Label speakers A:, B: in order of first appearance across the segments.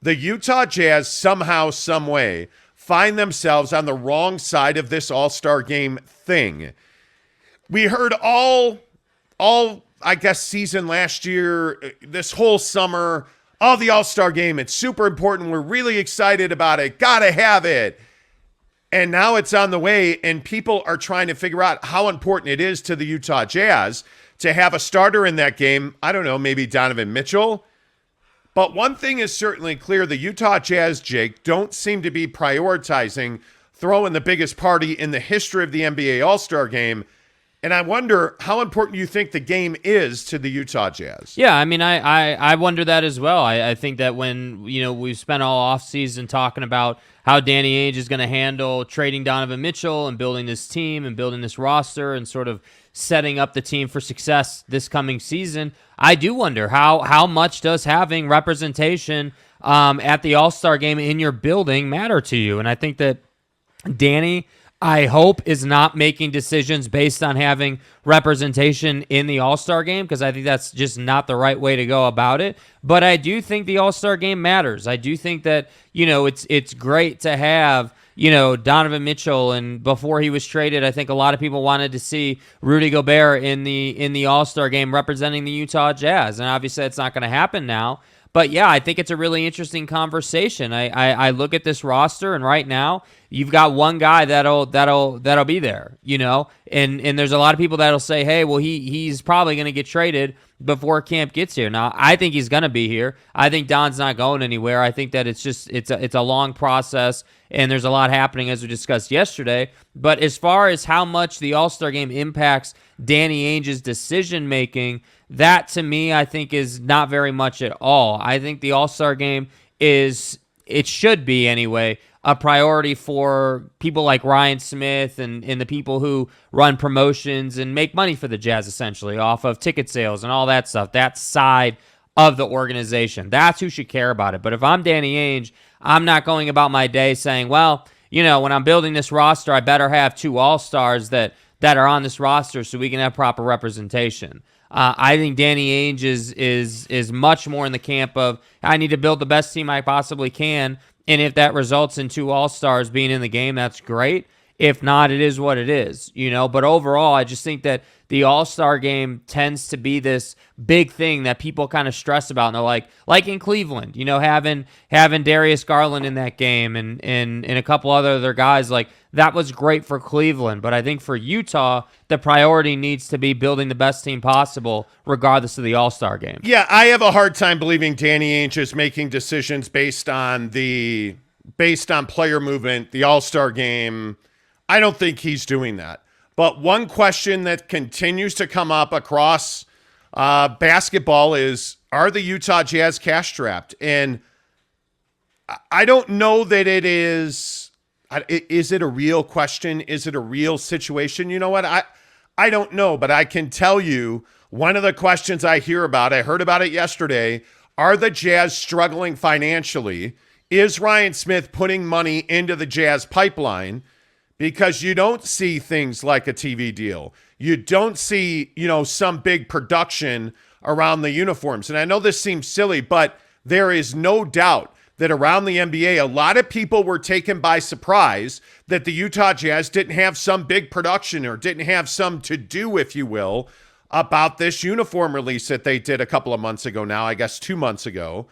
A: the Utah Jazz somehow, some way, find themselves on the wrong side of this All-Star game thing. We heard all I guess season last year, this whole summer, the All-Star game, it's super important. We're really excited about it. Gotta have it. And now it's on the way, and people are trying to figure out how important it is to the Utah Jazz to have a starter in that game. I don't know, maybe Donovan Mitchell. But one thing is certainly clear. The Utah Jazz, Jake, don't seem to be prioritizing throwing the biggest party in the history of the NBA All-Star game. And I wonder how important you think the game is to the Utah Jazz.
B: Yeah, I mean, I wonder that as well. I think that when, we've spent all offseason talking about how Danny Ainge is going to handle trading Donovan Mitchell and building this team and building this roster and sort of setting up the team for success this coming season, I do wonder how much does having representation at the All-Star game in your building matter to you? And I think that Danny, I hope, is not making decisions based on having representation in the All-Star game, because I think that's just not the right way to go about it. But I do think the All-Star game matters. I do think that, it's great to have, Donovan Mitchell, and before he was traded, I think a lot of people wanted to see Rudy Gobert in the All-Star game representing the Utah Jazz. And obviously that's not going to happen now. But yeah, I think it's a really interesting conversation. I look at this roster, and right now you've got one guy that'll be there, and there's a lot of people that'll say, hey, well, he's probably going to get traded before camp gets here. Now, I think he's going to be here. I think Don's not going anywhere. I think that it's a long process, and there's a lot happening, as we discussed yesterday. But as far as how much the All-Star game impacts Danny Ainge's decision making, that to me, I think, is not very much at all. I think the All-Star game it should be anyway, a priority for people like Ryan Smith and the people who run promotions and make money for the Jazz, essentially, off of ticket sales and all that stuff, that side of the organization. That's who should care about it. But if I'm Danny Ainge, I'm not going about my day saying, well, when I'm building this roster, I better have 2 All-Stars that are on this roster so we can have proper representation. I think Danny Ainge is much more in the camp of, I need to build the best team I possibly can, and if that results in 2 All-Stars being in the game, that's great. If not, it is what it is, But overall, I just think that the All-Star game tends to be this big thing that people kind of stress about. And they're like in Cleveland, having Darius Garland in that game and a couple other guys, that was great for Cleveland. But I think for Utah, the priority needs to be building the best team possible, regardless of the All-Star game.
A: Yeah, I have a hard time believing Danny Ainge is making decisions based on player movement, the All-Star game. I don't think he's doing that. But one question that continues to come up across basketball is, are the Utah Jazz cash strapped? And I don't know that it is. Is it a real question? Is it a real situation? You know what? I don't know, but I can tell you one of the questions I hear about, I heard about it yesterday, are the Jazz struggling financially? Is Ryan Smith putting money into the Jazz pipeline? Because you don't see things like a TV deal. You don't see, some big production around the uniforms. And I know this seems silly, but there is no doubt that around the NBA, a lot of people were taken by surprise that the Utah Jazz didn't have some big production or didn't have some to-do, if you will, about this uniform release that they did a couple of months ago now, I guess 2 months ago.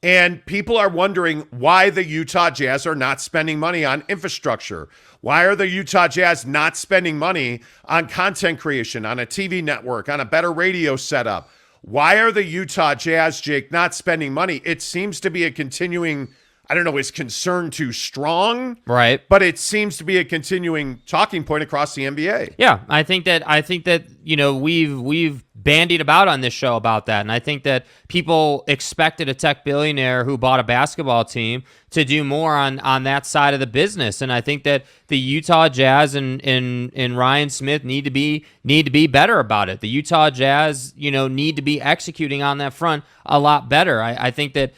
A: And people are wondering why the Utah Jazz are not spending money on infrastructure. Why are the Utah Jazz not spending money on content creation, on a TV network, on a better radio setup? Why are the Utah Jazz, Jake, not spending money? It seems to be a continuing, I don't know, is concern too strong?
B: Right.
A: But it seems to be a continuing talking point across the NBA.
B: Yeah, I think that we've bandied about on this show about that, and I think that people expected a tech billionaire who bought a basketball team to do more on that side of the business, and I think that the Utah Jazz and Ryan Smith need to be better about it. The Utah Jazz, need to be executing on that front a lot better. I think that.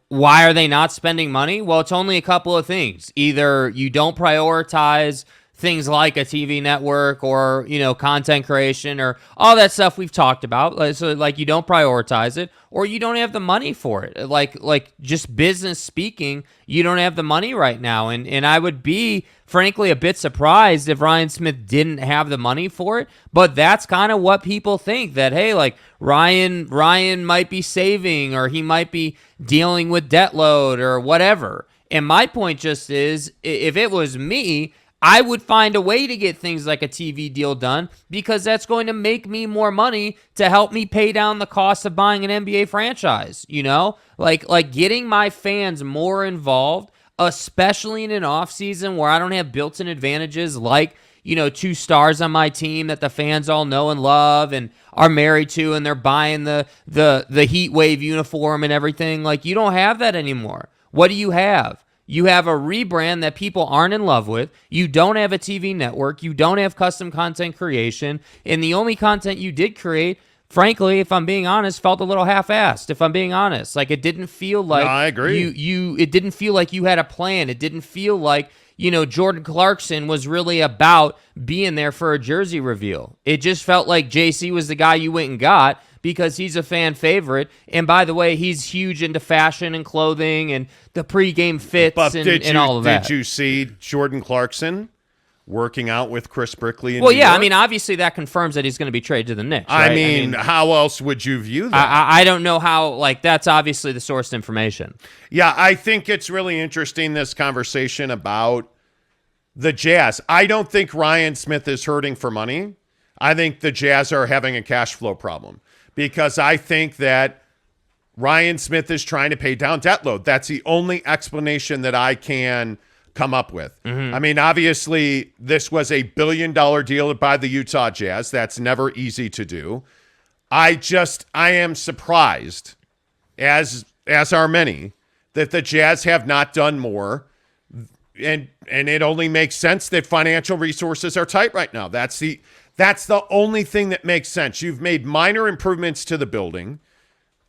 B: Why are they not spending money? Well, it's only a couple of things. Either you don't prioritize things like a TV network or, content creation or all that stuff we've talked about. So like you don't prioritize it or you don't have the money for it. Like just business speaking, you don't have the money right now. And I would be frankly a bit surprised if Ryan Smith didn't have the money for it. But that's kind of what people think, that, hey, like Ryan might be saving or he might be dealing with debt load or whatever. And my point just is, if it was me, I would find a way to get things like a TV deal done because that's going to make me more money to help me pay down the cost of buying an NBA franchise, Like getting my fans more involved, especially in an offseason where I don't have built-in advantages like, 2 stars on my team that the fans all know and love and are married to, and they're buying the Heat Wave uniform and everything. Like, you don't have that anymore. What do you have? You have a rebrand that people aren't in love with. You don't have a TV network. You don't have custom content creation. And the only content you did create, frankly, if I'm being honest, felt a little half-assed, if I'm being honest. Like, it didn't feel like...
A: No, I agree.
B: It didn't feel like you had a plan. It didn't feel like, Jordan Clarkson was really about being there for a jersey reveal. It just felt like JC was the guy you went and got because he's a fan favorite. And by the way, he's huge into fashion and clothing and the pregame fits and all of that.
A: Did you see Jordan Clarkson working out with Chris Brickley in
B: Well,
A: New
B: yeah,
A: York?
B: I mean, obviously that confirms that he's going to be traded to the Knicks, right?
A: I mean, how else would you view that?
B: I don't know how, like, that's obviously the sourced information.
A: Yeah, I think it's really interesting, this conversation about the Jazz. I don't think Ryan Smith is hurting for money. I think the Jazz are having a cash flow problem because I think that Ryan Smith is trying to pay down debt load. That's the only explanation that I can come up with. Mm-hmm. I mean, obviously, this was a $1 billion deal by the Utah Jazz. That's never easy to do. I am surprised, as are many, that the Jazz have not done more. And it only makes sense that financial resources are tight right now. That's the only thing that makes sense. You've made minor improvements to the building.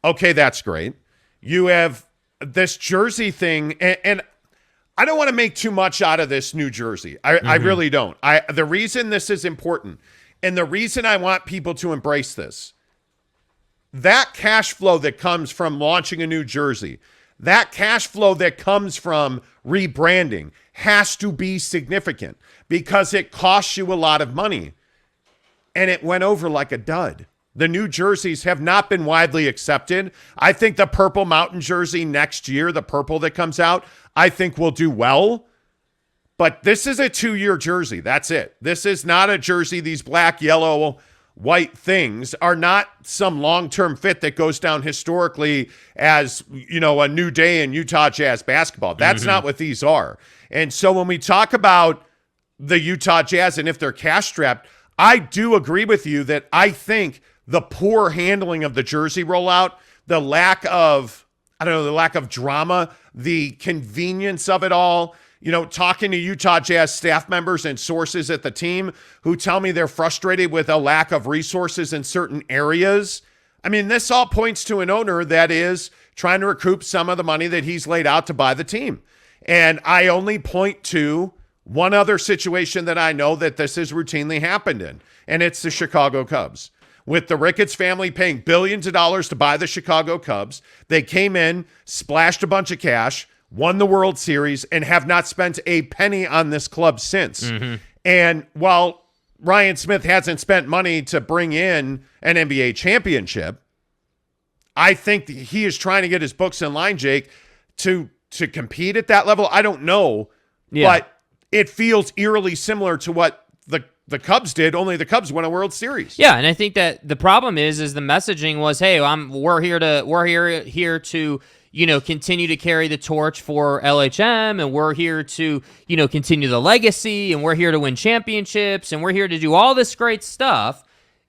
A: Okay, that's great. You have this jersey thing, and I don't want to make too much out of this new jersey. I really don't. The reason this is important, and the reason I want people to embrace this, that cash flow that comes from launching a new jersey, that cash flow that comes from rebranding has to be significant because it costs you a lot of money. And it went over like a dud. The new jerseys have not been widely accepted. I think the Purple Mountain jersey next year, the purple that comes out, I think will do well. But this is a 2-year jersey. That's it. This is not a jersey. These black, yellow, white things are not some long-term fit that goes down historically as, a new day in Utah Jazz basketball. That's not what these are. And so when we talk about the Utah Jazz and if they're cash-strapped, I do agree with you that I think the poor handling of the jersey rollout, the lack of drama, the convenience of it all, talking to Utah Jazz staff members and sources at the team who tell me they're frustrated with a lack of resources in certain areas. I mean, this all points to an owner that is trying to recoup some of the money that he's laid out to buy the team. And I only point to one other situation that I know that this has routinely happened in, and it's the Chicago Cubs. With the Ricketts family paying billions of dollars to buy the Chicago Cubs, they came in, splashed a bunch of cash, won the World Series, and have not spent a penny on this club since. Mm-hmm. And while Ryan Smith hasn't spent money to bring in an NBA championship, I think he is trying to get his books in line, Jake, to compete at that level. I don't know, but it feels eerily similar to what the Cubs did, only the Cubs won a World Series.
B: Yeah, and I think that the problem is the messaging was, hey, we're here to continue to carry the torch for LHM, and we're here to continue the legacy, and we're here to win championships, and we're here to do all this great stuff,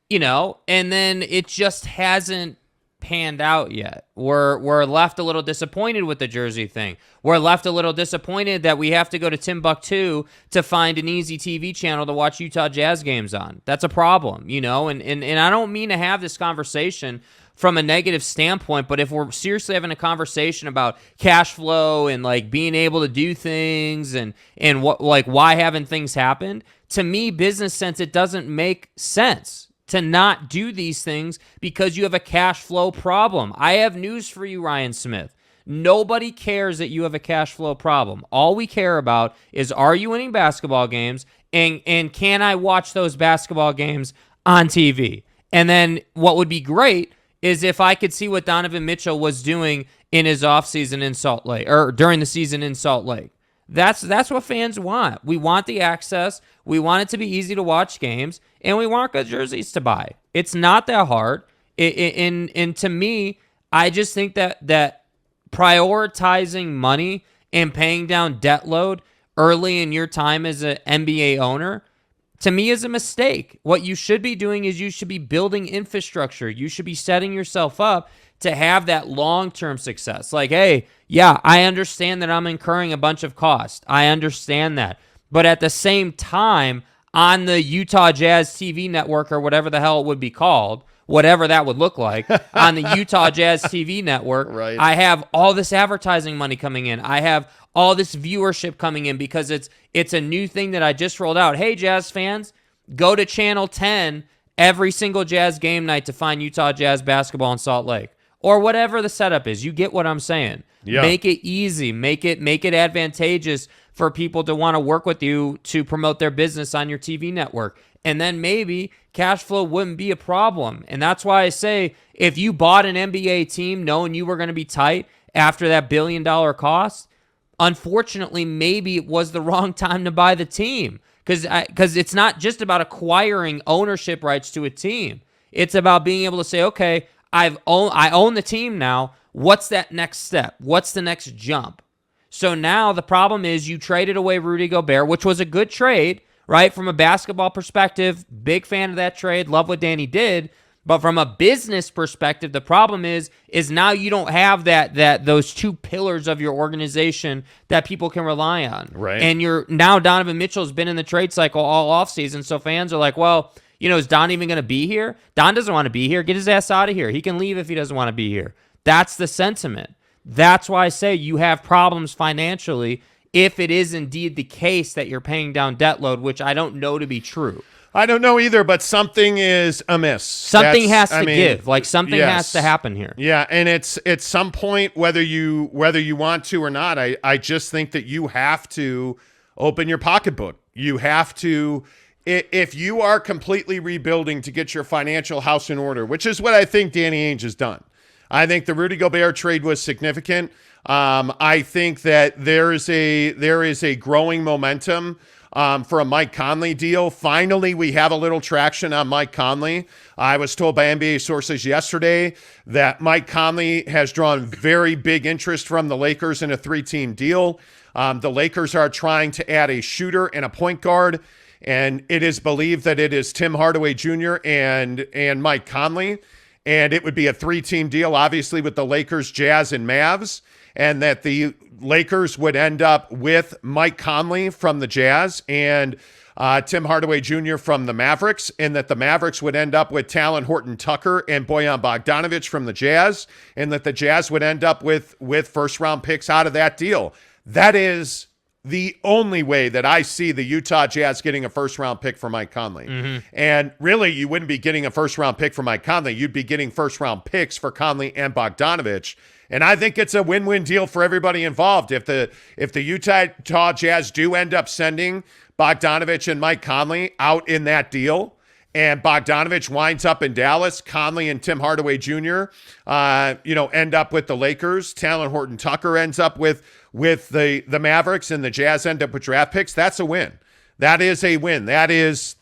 B: and then it just hasn't panned out yet. We're left a little disappointed with the jersey thing. We're left a little disappointed that we have to go to Timbuktu to find an easy TV channel to watch Utah Jazz games on. That's a problem, and I don't mean to have this conversation from a negative standpoint, but if we're seriously having a conversation about cash flow and like being able to do things and what, like, why haven't things happened? To me, business sense, it doesn't make sense to not do these things because you have a cash flow problem. I have news for you, Ryan Smith. Nobody cares that you have a cash flow problem. All we care about is, are you winning basketball games, and can I watch those basketball games on TV? And then what would be great is if I could see what Donovan Mitchell was doing in his offseason in Salt Lake, or during the season in Salt Lake. That's what fans want. We want the access. We want it to be easy to watch games, and we want good jerseys to buy. It's not that hard. And to me, I just think that prioritizing money and paying down debt load early in your time as an NBA owner, to me, is a mistake. What you should be doing is you should be building infrastructure. You should be setting yourself up to have that long-term success. Like, hey, yeah, I understand that I'm incurring a bunch of costs. I understand that. But at the same time, on the Utah Jazz TV network, or whatever the hell it would be called, whatever that would look like, on the Utah Jazz TV network,
A: right.
B: I have all this advertising money coming in. I have all this viewership coming in because it's a new thing that I just rolled out. Hey, Jazz fans, go to Channel 10 every single Jazz game night to find Utah Jazz basketball in Salt Lake. Or whatever the setup is. You get what I'm saying.
A: Yeah.
B: Make it easy. Make it advantageous for people to want to work with you to promote their business on your TV network. And then maybe cash flow wouldn't be a problem. And that's why I say, if you bought an NBA team knowing you were going to be tight after that $1 billion cost, unfortunately, maybe it was the wrong time to buy the team. Because it's not just about acquiring ownership rights to a team. It's about being able to say, okay, I own the team now. What's that next step? What's the next jump? So now the problem is you traded away Rudy Gobert, which was a good trade, right? From a basketball perspective, big fan of that trade. Love what Danny did. But from a business perspective, the problem is now you don't have those two pillars of your organization that people can rely on.
A: Right.
B: And now Donovan Mitchell's been in the trade cycle all offseason, so fans are like, well, is Don even going to be here? Don doesn't want to be here. Get his ass out of here. He can leave if he doesn't want to be here. That's the sentiment. That's why I say you have problems financially if it is indeed the case that you're paying down debt load, which I don't know to be true.
A: I don't know either, but something is amiss.
B: Something has to give. Like, something
A: yes.
B: has to happen here.
A: Yeah, and it's at some point, whether you want to or not, I just think that you have to open your pocketbook. You have to... If you are completely rebuilding to get your financial house in order, which is what I think Danny Ainge has done. I think the Rudy Gobert trade was significant. I think that there is a growing momentum for a Mike Conley deal. Finally, we have a little traction on Mike Conley. I was told by NBA sources yesterday that Mike Conley has drawn very big interest from the Lakers in a 3-team deal. The Lakers are trying to add a shooter and a point guard. And it is believed that it is Tim Hardaway Jr. and Mike Conley. And it would be a 3-team deal, obviously, with the Lakers, Jazz, and Mavs. And that the Lakers would end up with Mike Conley from the Jazz and Tim Hardaway Jr. from the Mavericks. And that the Mavericks would end up with Talon Horton-Tucker and Bojan Bogdanovic from the Jazz. And that the Jazz would end up with first-round picks out of that deal. That is the only way that I see the Utah Jazz getting a first-round pick for Mike Conley. Mm-hmm. And really, you wouldn't be getting a first-round pick for Mike Conley. You'd be getting first-round picks for Conley and Bogdanovic. And I think it's a win-win deal for everybody involved. If the Utah Jazz do end up sending Bogdanovic and Mike Conley out in that deal, and Bogdanovic winds up in Dallas, Conley and Tim Hardaway Jr., end up with the Lakers, Talon Horton-Tucker ends up with the Mavericks, and the Jazz end up with draft picks, that's a win. That is a win. That is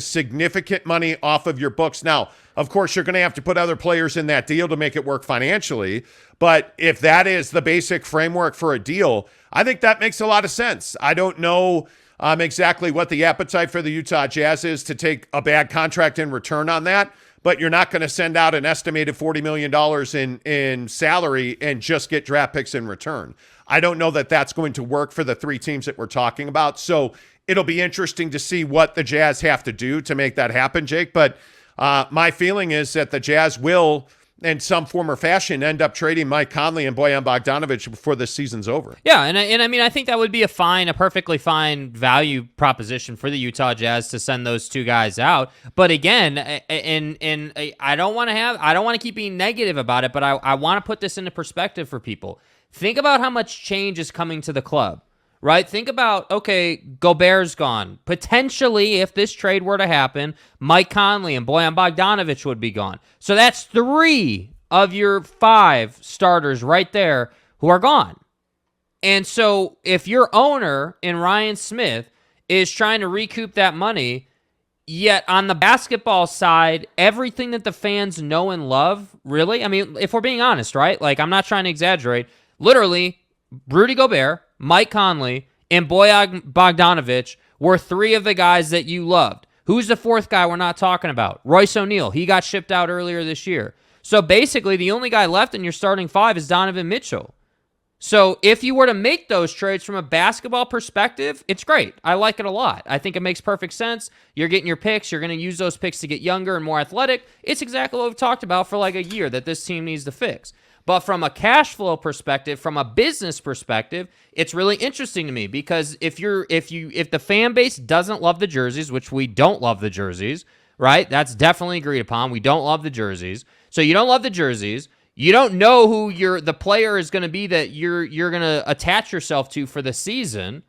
A: significant money off of your books. Now, of course, you're going to have to put other players in that deal to make it work financially. But if that is the basic framework for a deal, I think that makes a lot of sense. I don't know exactly what the appetite for the Utah Jazz is to take a bad contract in return on that. But you're not going to send out an estimated $40 million in salary and just get draft picks in return. I don't know that that's going to work for the 3 teams that we're talking about. So it'll be interesting to see what the Jazz have to do to make that happen, Jake. But my feeling is that the Jazz will in some form or fashion, end up trading Mike Conley and Bojan Bogdanovic before this season's over.
B: Yeah, and I mean, I think that would be a perfectly fine value proposition for the Utah Jazz to send those two guys out. But again, and I don't want to keep being negative about it, but I want to put this into perspective for people. Think about how much change is coming to the club. Right? Think about, okay, Gobert's gone. Potentially, if this trade were to happen, Mike Conley and Bojan Bogdanovic would be gone. So that's 3 of your 5 starters right there who are gone. And so if your owner in Ryan Smith is trying to recoup that money, yet on the basketball side, everything that the fans know and love, really, I mean, if we're being honest, right? Like, I'm not trying to exaggerate. Literally, Rudy Gobert, Mike Conley, and Bojan Bogdanovic were 3 of the guys that you loved. Who's the 4th guy we're not talking about? Royce O'Neal. He got shipped out earlier this year. So basically, the only guy left in your starting 5 is Donovan Mitchell. So if you were to make those trades from a basketball perspective, it's great. I like it a lot. I think it makes perfect sense. You're getting your picks. You're going to use those picks to get younger and more athletic. It's exactly what we've talked about for like a year that this team needs to fix. But from a cash flow perspective, from a business perspective, it's really interesting to me because if the fan base doesn't love the jerseys, which we don't love the jerseys, right? That's definitely agreed upon. We don't love the jerseys. So you don't love the jerseys. You don't know who the player is going to be that you're going to attach yourself to for the season.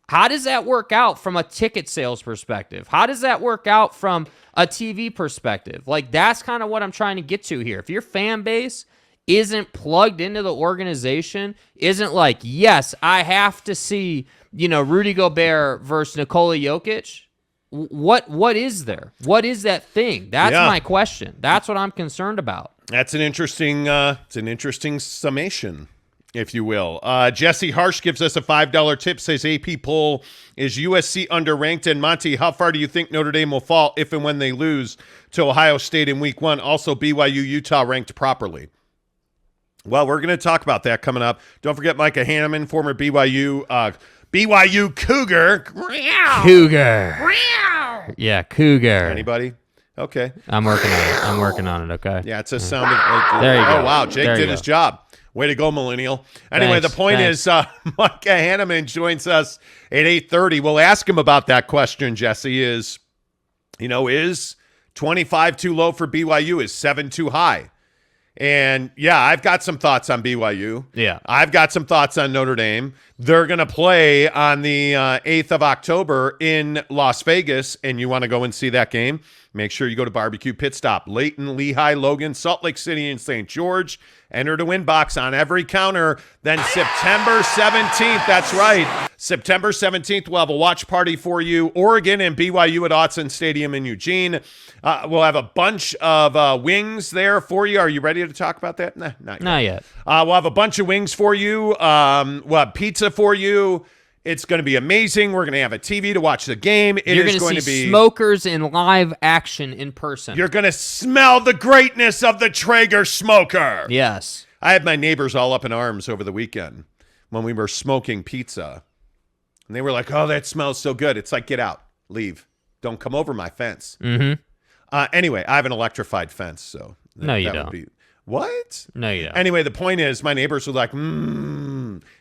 B: How does that work out from a ticket sales perspective? How does that work out from a TV perspective? Like, that's kind of what I'm trying to get to here. If your fan base isn't plugged into the organization, isn't like, yes, I have to see, Rudy Gobert versus Nikola Jokic, what is there? What is that thing? That's my question. That's what I'm concerned about.
A: That's an interesting summation, if you will. Jesse Harsh gives us a $5 tip, says AP poll is USC underranked. And Monty, how far do you think Notre Dame will fall if and when they lose to Ohio State in week 1? Also, BYU, Utah ranked properly. Well, we're going to talk about that coming up. Don't forget Micah Hanneman, former BYU Cougar.
B: Cougar. Yeah, Cougar.
A: Anybody? Okay.
B: I'm working on it, okay?
A: Yeah, it's a sound of...
B: There you go.
A: Oh, wow. Jake did his job. Way to go, millennial. Anyway,
B: Thanks,
A: the point is Micah Hanneman joins us at 8:30. We'll ask him about that question, Jesse, is 25 too low for BYU? Is 7 too high? And, yeah, I've got some thoughts on BYU.
B: Yeah.
A: I've got some thoughts on Notre Dame. They're going to play on the 8th of October in Las Vegas, and you want to go and see that game, make sure you go to Barbecue Pit Stop. Layton, Lehigh, Logan, Salt Lake City, and St. George. Enter to win box on every counter. Then September 17th, that's right, September 17th, we'll have a watch party for you. Oregon and BYU at Autzen Stadium in Eugene. We'll have a bunch of wings there for you. Are you ready to talk about that? Nah, not yet. We'll have a bunch of wings for you. We'll have pizza for you. It's going to be amazing. We're going to have a TV to watch the game.
B: You're going to see smokers in live action in person.
A: You're going to smell the greatness of the Traeger smoker.
B: Yes.
A: I had my neighbors all up in arms over the weekend when we were smoking pizza. And they were like, oh, that smells so good. It's like, get out. Leave. Don't come over my fence.
B: Mm-hmm.
A: Anyway, I have an electrified fence, so
B: no, you don't.
A: What?
B: No, you don't.
A: Anyway, the point is, my neighbors were like,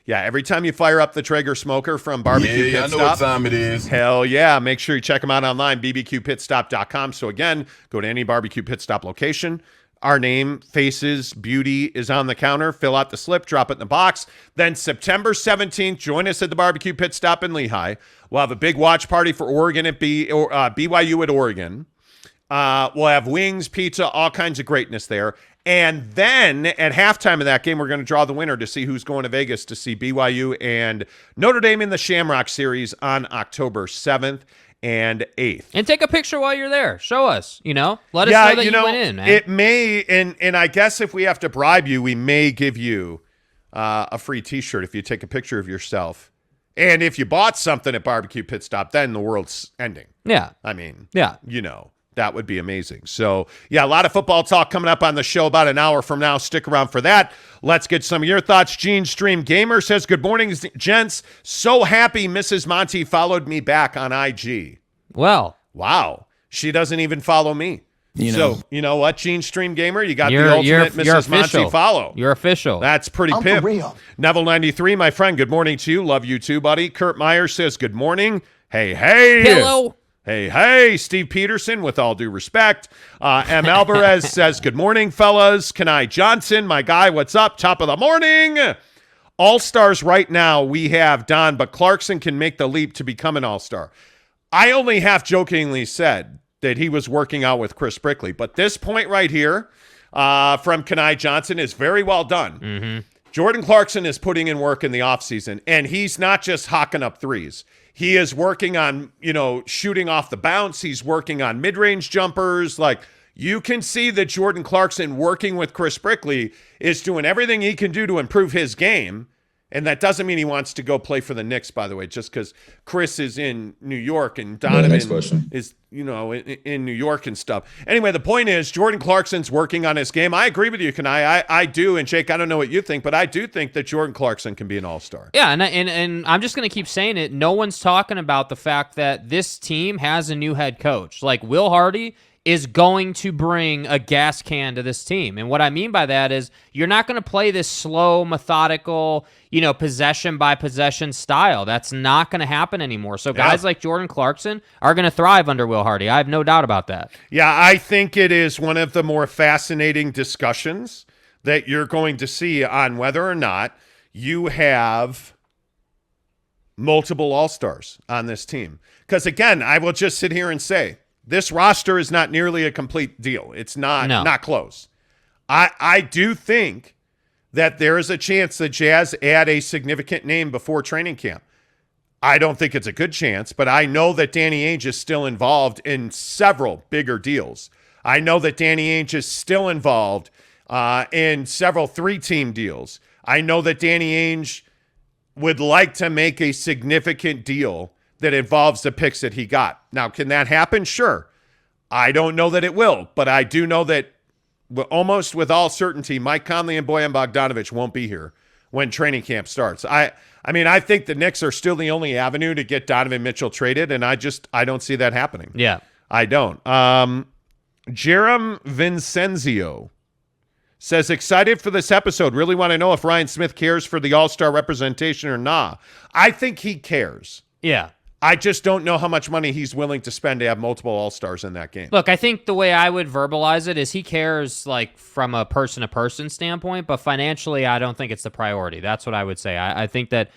A: yeah, every time you fire up the Traeger smoker from Barbecue Pit Stop.
C: I know what time it is.
A: Hell yeah. Make sure you check them out online, bbqpitstop.com. So again, go to any Barbecue Pit Stop location. Our name, faces, beauty is on the counter. Fill out the slip, drop it in the box. Then September 17th, join us at the Barbecue Pit Stop in Lehigh. We'll have a big watch party for Oregon at BYU at Oregon. We'll have wings, pizza, all kinds of greatness there. And then at halftime of that game, we're going to draw the winner to see who's going to Vegas to see BYU and Notre Dame in the Shamrock Series on October 7th and 8th.
B: And take a picture while you're there. Show us, let us know that you went in, man.
A: It may, and I guess if we have to bribe you, we may give you a free T-shirt if you take a picture of yourself. And if you bought something at Barbecue Pit Stop, then the world's ending.
B: Yeah.
A: I mean,
B: yeah.
A: That would be amazing. So, yeah, a lot of football talk coming up on the show about an hour from now. Stick around for that. Let's get some of your thoughts. Gene Stream Gamer says, good morning, gents. So happy Mrs. Monty followed me back on IG.
B: Well.
A: Wow. She doesn't even follow me. So, you know what, Gene Stream Gamer? You got the
B: You're
A: ultimate Mrs. Monty
B: official.
A: follow.
B: You're official.
A: That's pretty pimp. Neville93, my friend, good morning to you. Love you too, buddy. Kurt Meyer says, good morning. Hey.
B: Hello.
A: Hey. Steve Peterson, with all due respect. M. Alvarez says, good morning, fellas. Kenai Johnson, my guy, what's up? Top of the morning. All-stars right now, we have Don, but Clarkson can make the leap to become an all-star. I only half jokingly said that he was working out with Chris Brickley. But this point right here from Kenai Johnson is very well done.
B: Mm-hmm.
A: Jordan Clarkson is putting in work in the offseason, and he's not just hawking up threes. He is working on, shooting off the bounce. He's working on mid-range jumpers. Like, you can see that Jordan Clarkson working with Chris Brickley is doing everything he can do to improve his game. And that doesn't mean he wants to go play for the Knicks, by the way, just because Chris is in New York and Donovan is, in New York and stuff. Anyway, the point is Jordan Clarkson's working on his game. I agree with you, Kenai. I do. And Jake, I don't know what you think, but I do think that Jordan Clarkson can be an all-star.
B: Yeah, and I'm just going to keep saying it. No one's talking about the fact that this team has a new head coach. Like, Will Hardy is going to bring a gas can to this team. And what I mean by that is you're not going to play this slow, methodical, possession by possession style. That's not going to happen anymore. So guys like Jordan Clarkson are going to thrive under Will Hardy. I have no doubt about that.
A: Yeah, I think it is one of the more fascinating discussions that you're going to see on whether or not you have multiple all-stars on this team. Because again, I will just sit here and say, this roster is not nearly a complete deal. It's not close. I do think that there is a chance the Jazz add a significant name before training camp. I don't think it's a good chance, but I know that Danny Ainge is still involved in several bigger deals. I know that Danny Ainge is still involved in several three-team deals. I know that Danny Ainge would like to make a significant deal that involves the picks that he got. Now, can that happen? Sure. I don't know that it will, but I do know that almost with all certainty, Mike Conley and Bojan Bogdanovic won't be here when training camp starts. I think the Knicks are still the only avenue to get Donovan Mitchell traded, and I don't see that happening.
B: Yeah.
A: I don't. Jerem Vincenzio says, excited for this episode. Really want to know if Ryan Smith cares for the all-star representation or not. I think he cares.
B: Yeah.
A: I just don't know how much money he's willing to spend to have multiple all-stars in that game.
B: Look, I think the way I would verbalize it is he cares like from a person-to-person standpoint, but financially I don't think it's the priority. That's what I would say. I think that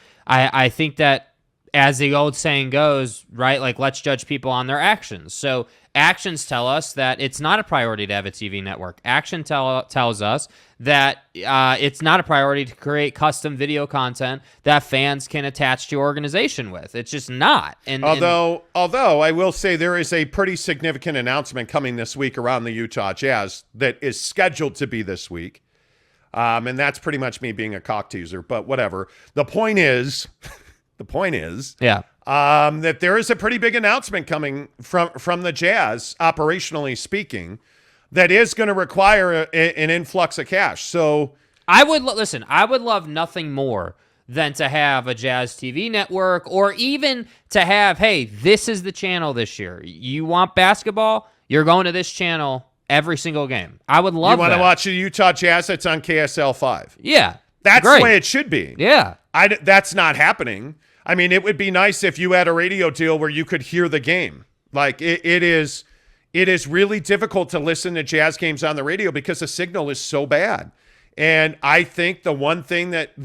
B: as the old saying goes, right, like let's judge people on their actions. So actions tell us that it's not a priority to have a TV network. Action tells us that it's not a priority to create custom video content that fans can attach to your organization with. It's just not.
A: Although I will say there is a pretty significant announcement coming this week around the Utah Jazz that is scheduled to be this week. And that's pretty much me being a cock teaser, but whatever. The point is,
B: yeah.
A: That there is a pretty big announcement coming from the Jazz, operationally speaking, that is going to require an influx of cash. So
B: I would love nothing more than to have a Jazz TV network, or even to have, hey, this is the channel this year. You want basketball? You're going to this channel every single game. I would love that. You want
A: to watch the Utah Jazz? That's on KSL 5.
B: Yeah.
A: That's
B: great.
A: The way it should be.
B: Yeah.
A: That's not happening. I mean, it would be nice if you had a radio deal where you could hear the game. Like it is really difficult to listen to Jazz games on the radio because the signal is so bad. And I think the one thing that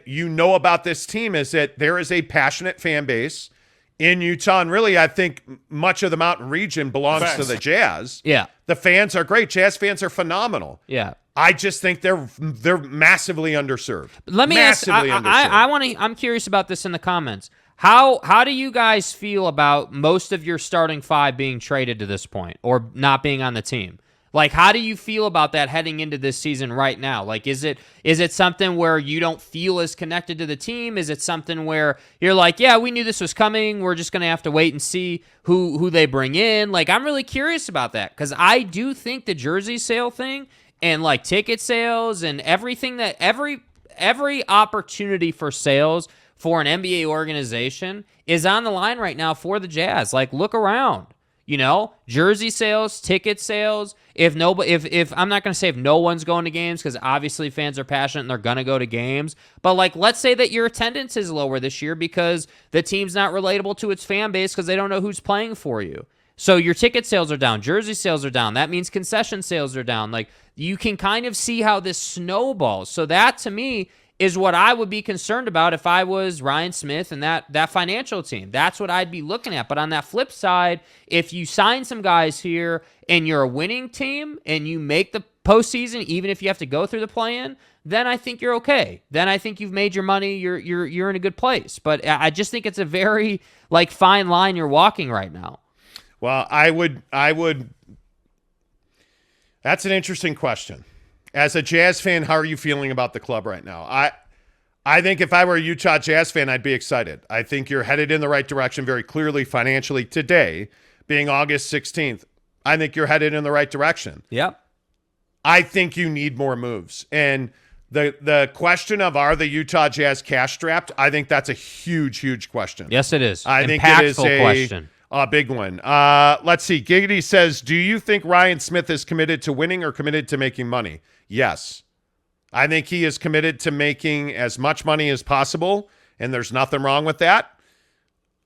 A: you know about this team is that there is a passionate fan base in Utah, and really I think much of the Mountain region belongs to the Jazz.
B: Yeah.
A: The fans are great. Jazz fans are phenomenal.
B: Yeah.
A: I just think they're massively underserved.
B: Let me ask. I'm curious about this in the comments. How do you guys feel about most of your starting five being traded to this point or not being on the team? Like, how do you feel about that heading into this season right now? Like, is it something where you don't feel as connected to the team? Is it something where you're like, yeah, we knew this was coming. We're just going to have to wait and see who they bring in. Like, I'm really curious about that because I do think the jersey sale thing and like ticket sales and everything that every opportunity for sales for an NBA organization is on the line right now for the Jazz. Like, look around. jersey sales, ticket sales. If I'm not going to say if no one's going to games, because obviously fans are passionate and they're going to go to games, but like, let's say that your attendance is lower this year because the team's not relatable to its fan base because they don't know who's playing for you. So your ticket sales are down, jersey sales are down. That means concession sales are down. Like, you can kind of see how this snowballs. So that, to me, is what I would be concerned about if I was Ryan Smith and that financial team. That's what I'd be looking at. But on that flip side, if you sign some guys here and you're a winning team and you make the postseason, even if you have to go through the play-in, then I think you're okay. Then I think you've made your money. You're in a good place. But I just think it's a very fine line you're walking right now.
A: Well, I would. That's an interesting question. As a Jazz fan, how are you feeling about the club right now? I think if I were a Utah Jazz fan, I'd be excited. I think you're headed in the right direction very clearly financially today, being August 16th. I think you're headed in the right direction.
B: Yep.
A: I think you need more moves. And the question of, are the Utah Jazz cash strapped? I think that's a huge, huge question.
B: Yes, it is.
A: I think it is
B: question.
A: A big one. Let's see. Giggity says, do you think Ryan Smith is committed to winning or committed to making money? Yes. I think he is committed to making as much money as possible, and there's nothing wrong with that.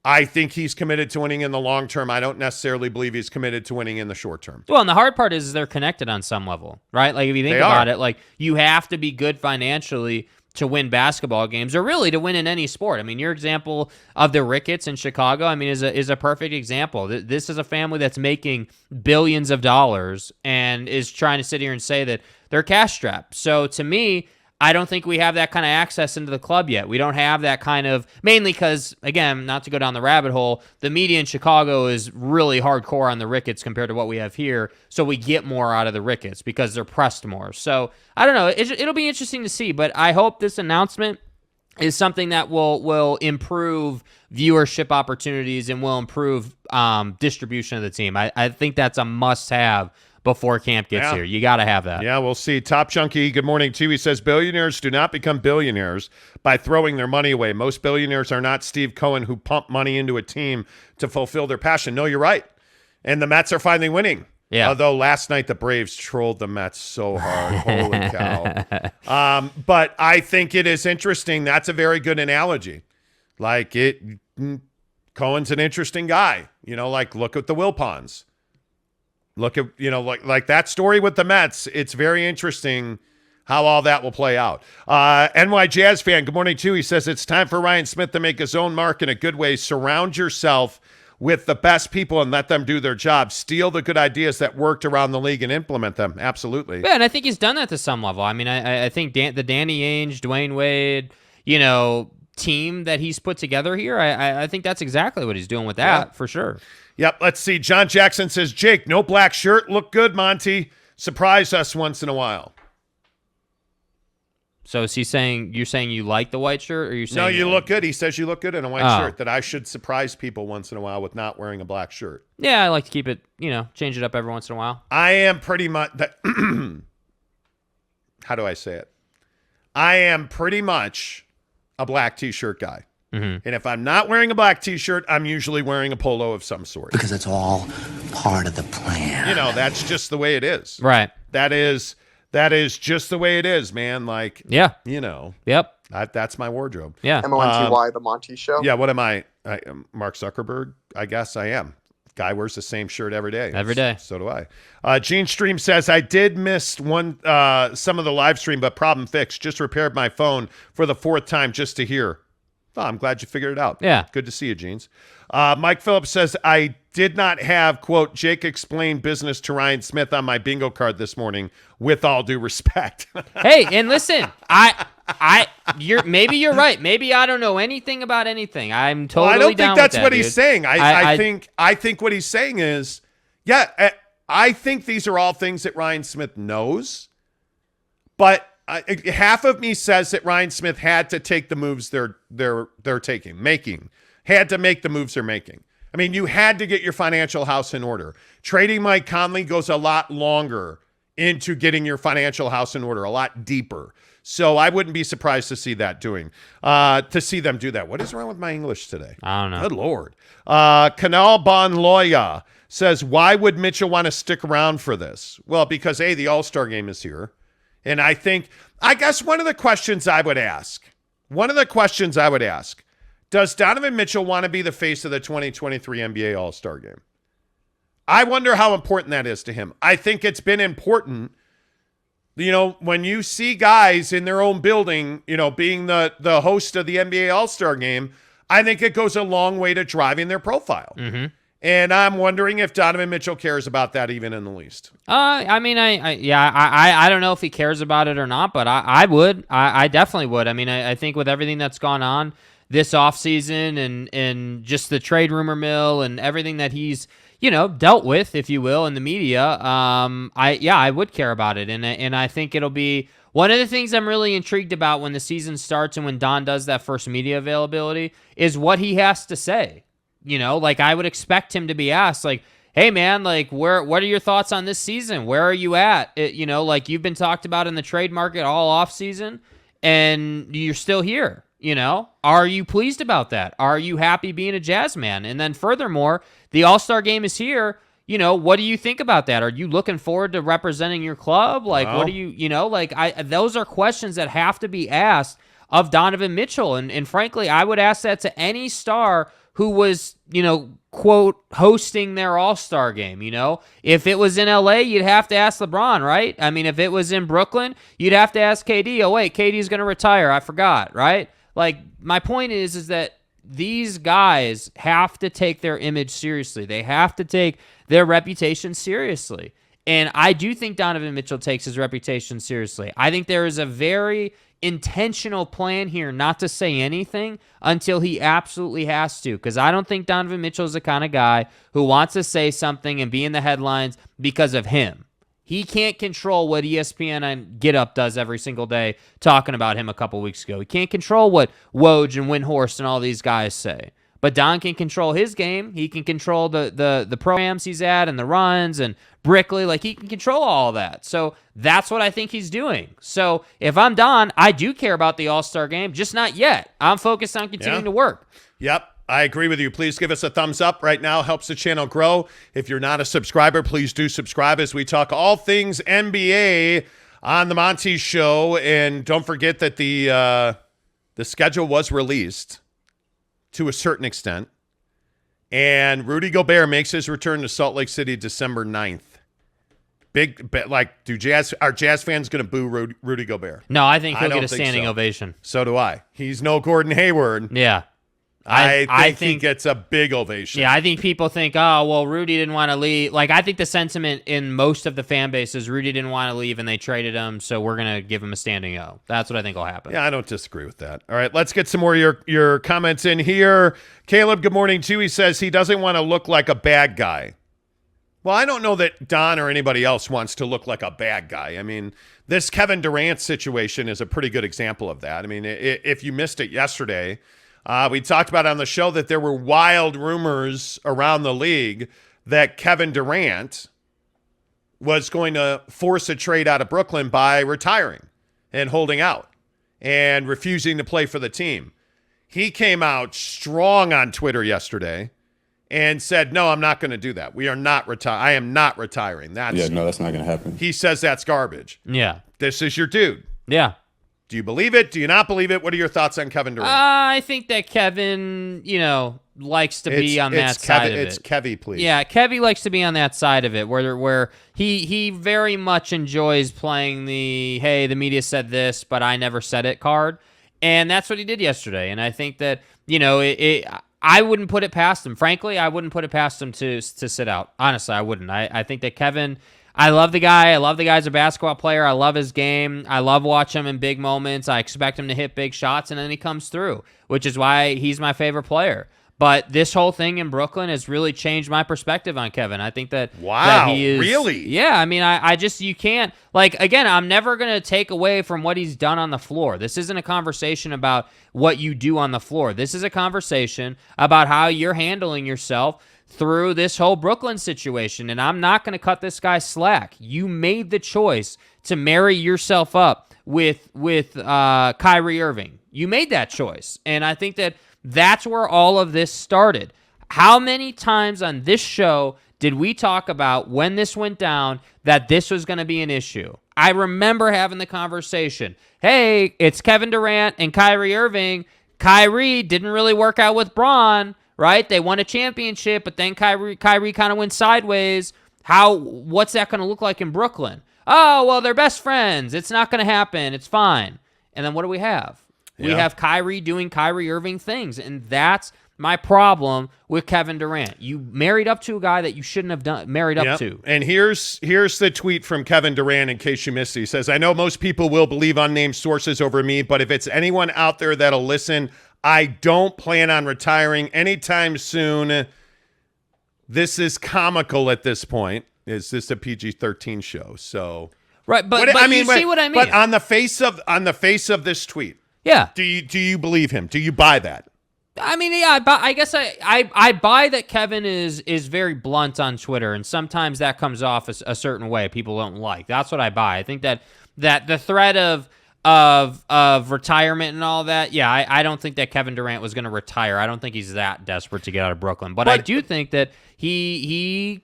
A: I think he's committed to winning in the long term. I don't necessarily believe he's committed to winning in the short term.
B: Well, and the hard part is they're connected on some level, right? Like, if you think about it, you have to be good financially to win basketball games, or really to win in any sport. I mean, your example of the Ricketts in Chicago, I mean, is a perfect example. This is a family that's making billions of dollars and is trying to sit here and say that they're cash strapped. So to me, I don't think we have that kind of access into the club yet. We don't have that kind of, mainly because, again, not to go down the rabbit hole, the media in Chicago is really hardcore on the Ricketts compared to what we have here. So we get more out of the Ricketts because they're pressed more. So I don't know. It'll be interesting to see, but I hope this announcement is something that will improve viewership opportunities and will improve distribution of the team. I think that's a must-have before camp gets here. You got to have that.
A: Yeah, we'll see. Top Junkie, good morning, too. He says, billionaires do not become billionaires by throwing their money away. Most billionaires are not Steve Cohen, who pump money into a team to fulfill their passion. No, you're right. And the Mets are finally winning.
B: Yeah.
A: Although last night the Braves trolled the Mets so hard. Holy cow. But I think it is interesting. That's a very good analogy. Cohen's an interesting guy. Look at the Wilpons. Look at, like that story with the Mets. It's very interesting how all that will play out. NY Jazz fan, good morning, too. He says, it's time for Ryan Smith to make his own mark in a good way. Surround yourself with the best people and let them do their job. Steal the good ideas that worked around the league and implement them. Absolutely.
B: Yeah, and I think he's done that to some level. I mean, I think the Danny Ainge, Dwayne Wade, team that he's put together here, I think that's exactly what he's doing with that, for sure.
A: Yep, let's see. John Jackson says, Jake, no black shirt. Look good, Monty. Surprise us once in a while.
B: So is he saying, you're saying you like the white shirt, or are you saying...
A: No, you look good. He says you look good in a white shirt, that I should surprise people once in a while with not wearing a black shirt.
B: Yeah, I like to keep it, change it up every once in a while.
A: I am pretty much... How do I say it? I am pretty much a black T-shirt guy. Mm-hmm. And if I'm not wearing a black T-shirt, I'm usually wearing a polo of some sort.
C: Because it's all part of the plan.
A: That's just the way it is.
B: Right.
A: That is just the way it is, man.
B: Yeah. Yep.
A: That's my wardrobe.
B: Yeah.
D: MONTY, the Monty Show.
A: Yeah. What am I? Mark Zuckerberg? I guess I am. Guy wears the same shirt every day.
B: Every day.
A: So do I. Gene Stream says, I did miss some of the live stream, but problem fixed. Just repaired my phone for the 4th time just to hear. Oh, I'm glad you figured it out.
B: Yeah.
A: Good to see you, Jeans. Mike Phillips says, I did not have, quote, Jake explained business to Ryan Smith on my bingo card this morning, with all due respect.
B: Hey, and listen, maybe you're right. Maybe I don't know anything about anything. I'm totally
A: I don't
B: down
A: think that's
B: with that,
A: what
B: dude.
A: he's saying. I think what he's saying is, I think these are all things that Ryan Smith knows, but half of me says that Ryan Smith had to take the moves they're making, had to make the moves they're making. I mean, you had to get your financial house in order. Trading Mike Conley goes a lot longer into getting your financial house in order, a lot deeper. So I wouldn't be surprised to see them do that. What is wrong with my English today?
B: I don't know.
A: Good Lord. Canal Bon Loya says, why would Mitchell want to stick around for this? Well, because the All-Star game is here. And I guess one of the questions I would ask, does Donovan Mitchell want to be the face of the 2023 NBA All-Star game? I wonder how important that is to him. I think it's been important. When you see guys in their own building, being the host of the NBA All-Star game, I think it goes a long way to driving their profile. Mm-hmm. And I'm wondering if Donovan Mitchell cares about that even in the least.
B: I don't know if he cares about it or not, but I would. I definitely would. I mean, I think with everything that's gone on this offseason and just the trade rumor mill and everything that he's dealt with, if you will, in the media, I would care about it. And I think it'll be one of the things I'm really intrigued about when the season starts and when Don does that first media availability is what he has to say. I would expect him to be asked, like, hey, man, like, what are your thoughts on this season? Where are you at? You've been talked about in the trade market all off season and you're still here. Are you pleased about that? Are you happy being a Jazz man? And then furthermore, the All-Star game is here. What do you think about that? Are you looking forward to representing your club? Like, What do you, those are questions that have to be asked of Donovan Mitchell. And frankly, I would ask that to any star who was, quote, hosting their All-Star game, If it was in LA, you'd have to ask LeBron, right? I mean, if it was in Brooklyn, you'd have to ask KD. Oh, wait, KD's going to retire. I forgot, right? Like, my point is that these guys have to take their image seriously. They have to take their reputation seriously. And I do think Donovan Mitchell takes his reputation seriously. I think there is a very intentional plan here not to say anything until he absolutely has to, because I don't think Donovan Mitchell is the kind of guy who wants to say something and be in the headlines because of him. He can't control what ESPN and Get Up does every single day talking about him a couple weeks ago. He can't control what Woj and Windhorst and all these guys say. But Don can control his game. He can control the programs he's at and the runs and Brickley. Like, he can control all of that. So that's what I think he's doing. So if I'm Don, I do care about the All-Star game, just not yet. I'm focused on continuing to work.
A: Yep. I agree with you. Please give us a thumbs up right now. Helps the channel grow. If you're not a subscriber, please do subscribe as we talk all things NBA on the Monty Show. And don't forget that the schedule was released to a certain extent. And Rudy Gobert makes his return to Salt Lake City December 9th. Are Jazz fans going to boo Rudy Gobert?
B: No, I think he'll get a standing ovation.
A: So do I. He's no Gordon Hayward.
B: Yeah.
A: I think he gets a big ovation.
B: Yeah, I think people think, oh, well, Rudy didn't want to leave. Like, I think the sentiment in most of the fan base is Rudy didn't want to leave and they traded him, so we're going to give him a standing O. That's what I think will happen.
A: Yeah, I don't disagree with that. All right, let's get some more of your comments in here. Caleb, good morning, too. He says he doesn't want to look like a bad guy. Well, I don't know that Don or anybody else wants to look like a bad guy. I mean, this Kevin Durant situation is a pretty good example of that. I mean, if you missed it yesterday, we talked about on the show that there were wild rumors around the league that Kevin Durant was going to force a trade out of Brooklyn by retiring and holding out and refusing to play for the team. He came out strong on Twitter yesterday and said, no, I'm not going to do that. I am not retiring.
D: That's not going to happen.
A: He says that's garbage.
B: Yeah.
A: This is your dude.
B: Yeah.
A: Do you believe it? Do you not believe it? What are your thoughts on Kevin Durant?
B: I think that Kevin, likes to be on that side of it.
A: It's Kevy, please.
B: Yeah, Kevy likes to be on that side of it, where he very much enjoys playing the media said this, but I never said it card. And that's what he did yesterday. And I think that, I wouldn't put it past him. Frankly, I wouldn't put it past him to sit out. Honestly, I wouldn't. I think that Kevin, I love the guy. I love the guy as a basketball player. I love his game. I love watching him in big moments. I expect him to hit big shots, and then he comes through, which is why he's my favorite player. But this whole thing in Brooklyn has really changed my perspective on Kevin. I think that
A: wow,
B: that he is,
A: really?
B: Yeah, I mean, I just, you can't, again, I'm never going to take away from what he's done on the floor. This isn't a conversation about what you do on the floor. This is a conversation about how you're handling yourself through this whole Brooklyn situation, and I'm not going to cut this guy slack. You made the choice to marry yourself up with Kyrie Irving. You made that choice, and I think that's where all of this started. How many times on this show did we talk about when this went down that this was going to be an issue? I remember having the conversation. Hey, it's Kevin Durant and Kyrie Irving. Kyrie didn't really work out with Bron, right? They won a championship, but then Kyrie kind of went sideways. What's that going to look like in Brooklyn? Oh, well, they're best friends. It's not going to happen. It's fine. And then what do we have? We have Kyrie doing Kyrie Irving things, and that's my problem with Kevin Durant. You married up to a guy that you shouldn't have married up to.
A: And here's the tweet from Kevin Durant in case you missed it. He says, I know most people will believe unnamed sources over me, but if it's anyone out there that'll listen, I don't plan on retiring anytime soon. This is comical at this point. Is this a PG-13 show? So
B: right, but you see what I mean.
A: But on the face of this tweet,
B: yeah.
A: Do you believe him? Do you buy that?
B: I mean, yeah, I guess I buy that Kevin is very blunt on Twitter, and sometimes that comes off a certain way people don't like. That's what I buy. I think that the threat of retirement and all that, yeah, I don't think that Kevin Durant was going to retire. I don't think he's that desperate to get out of Brooklyn. But I do think that he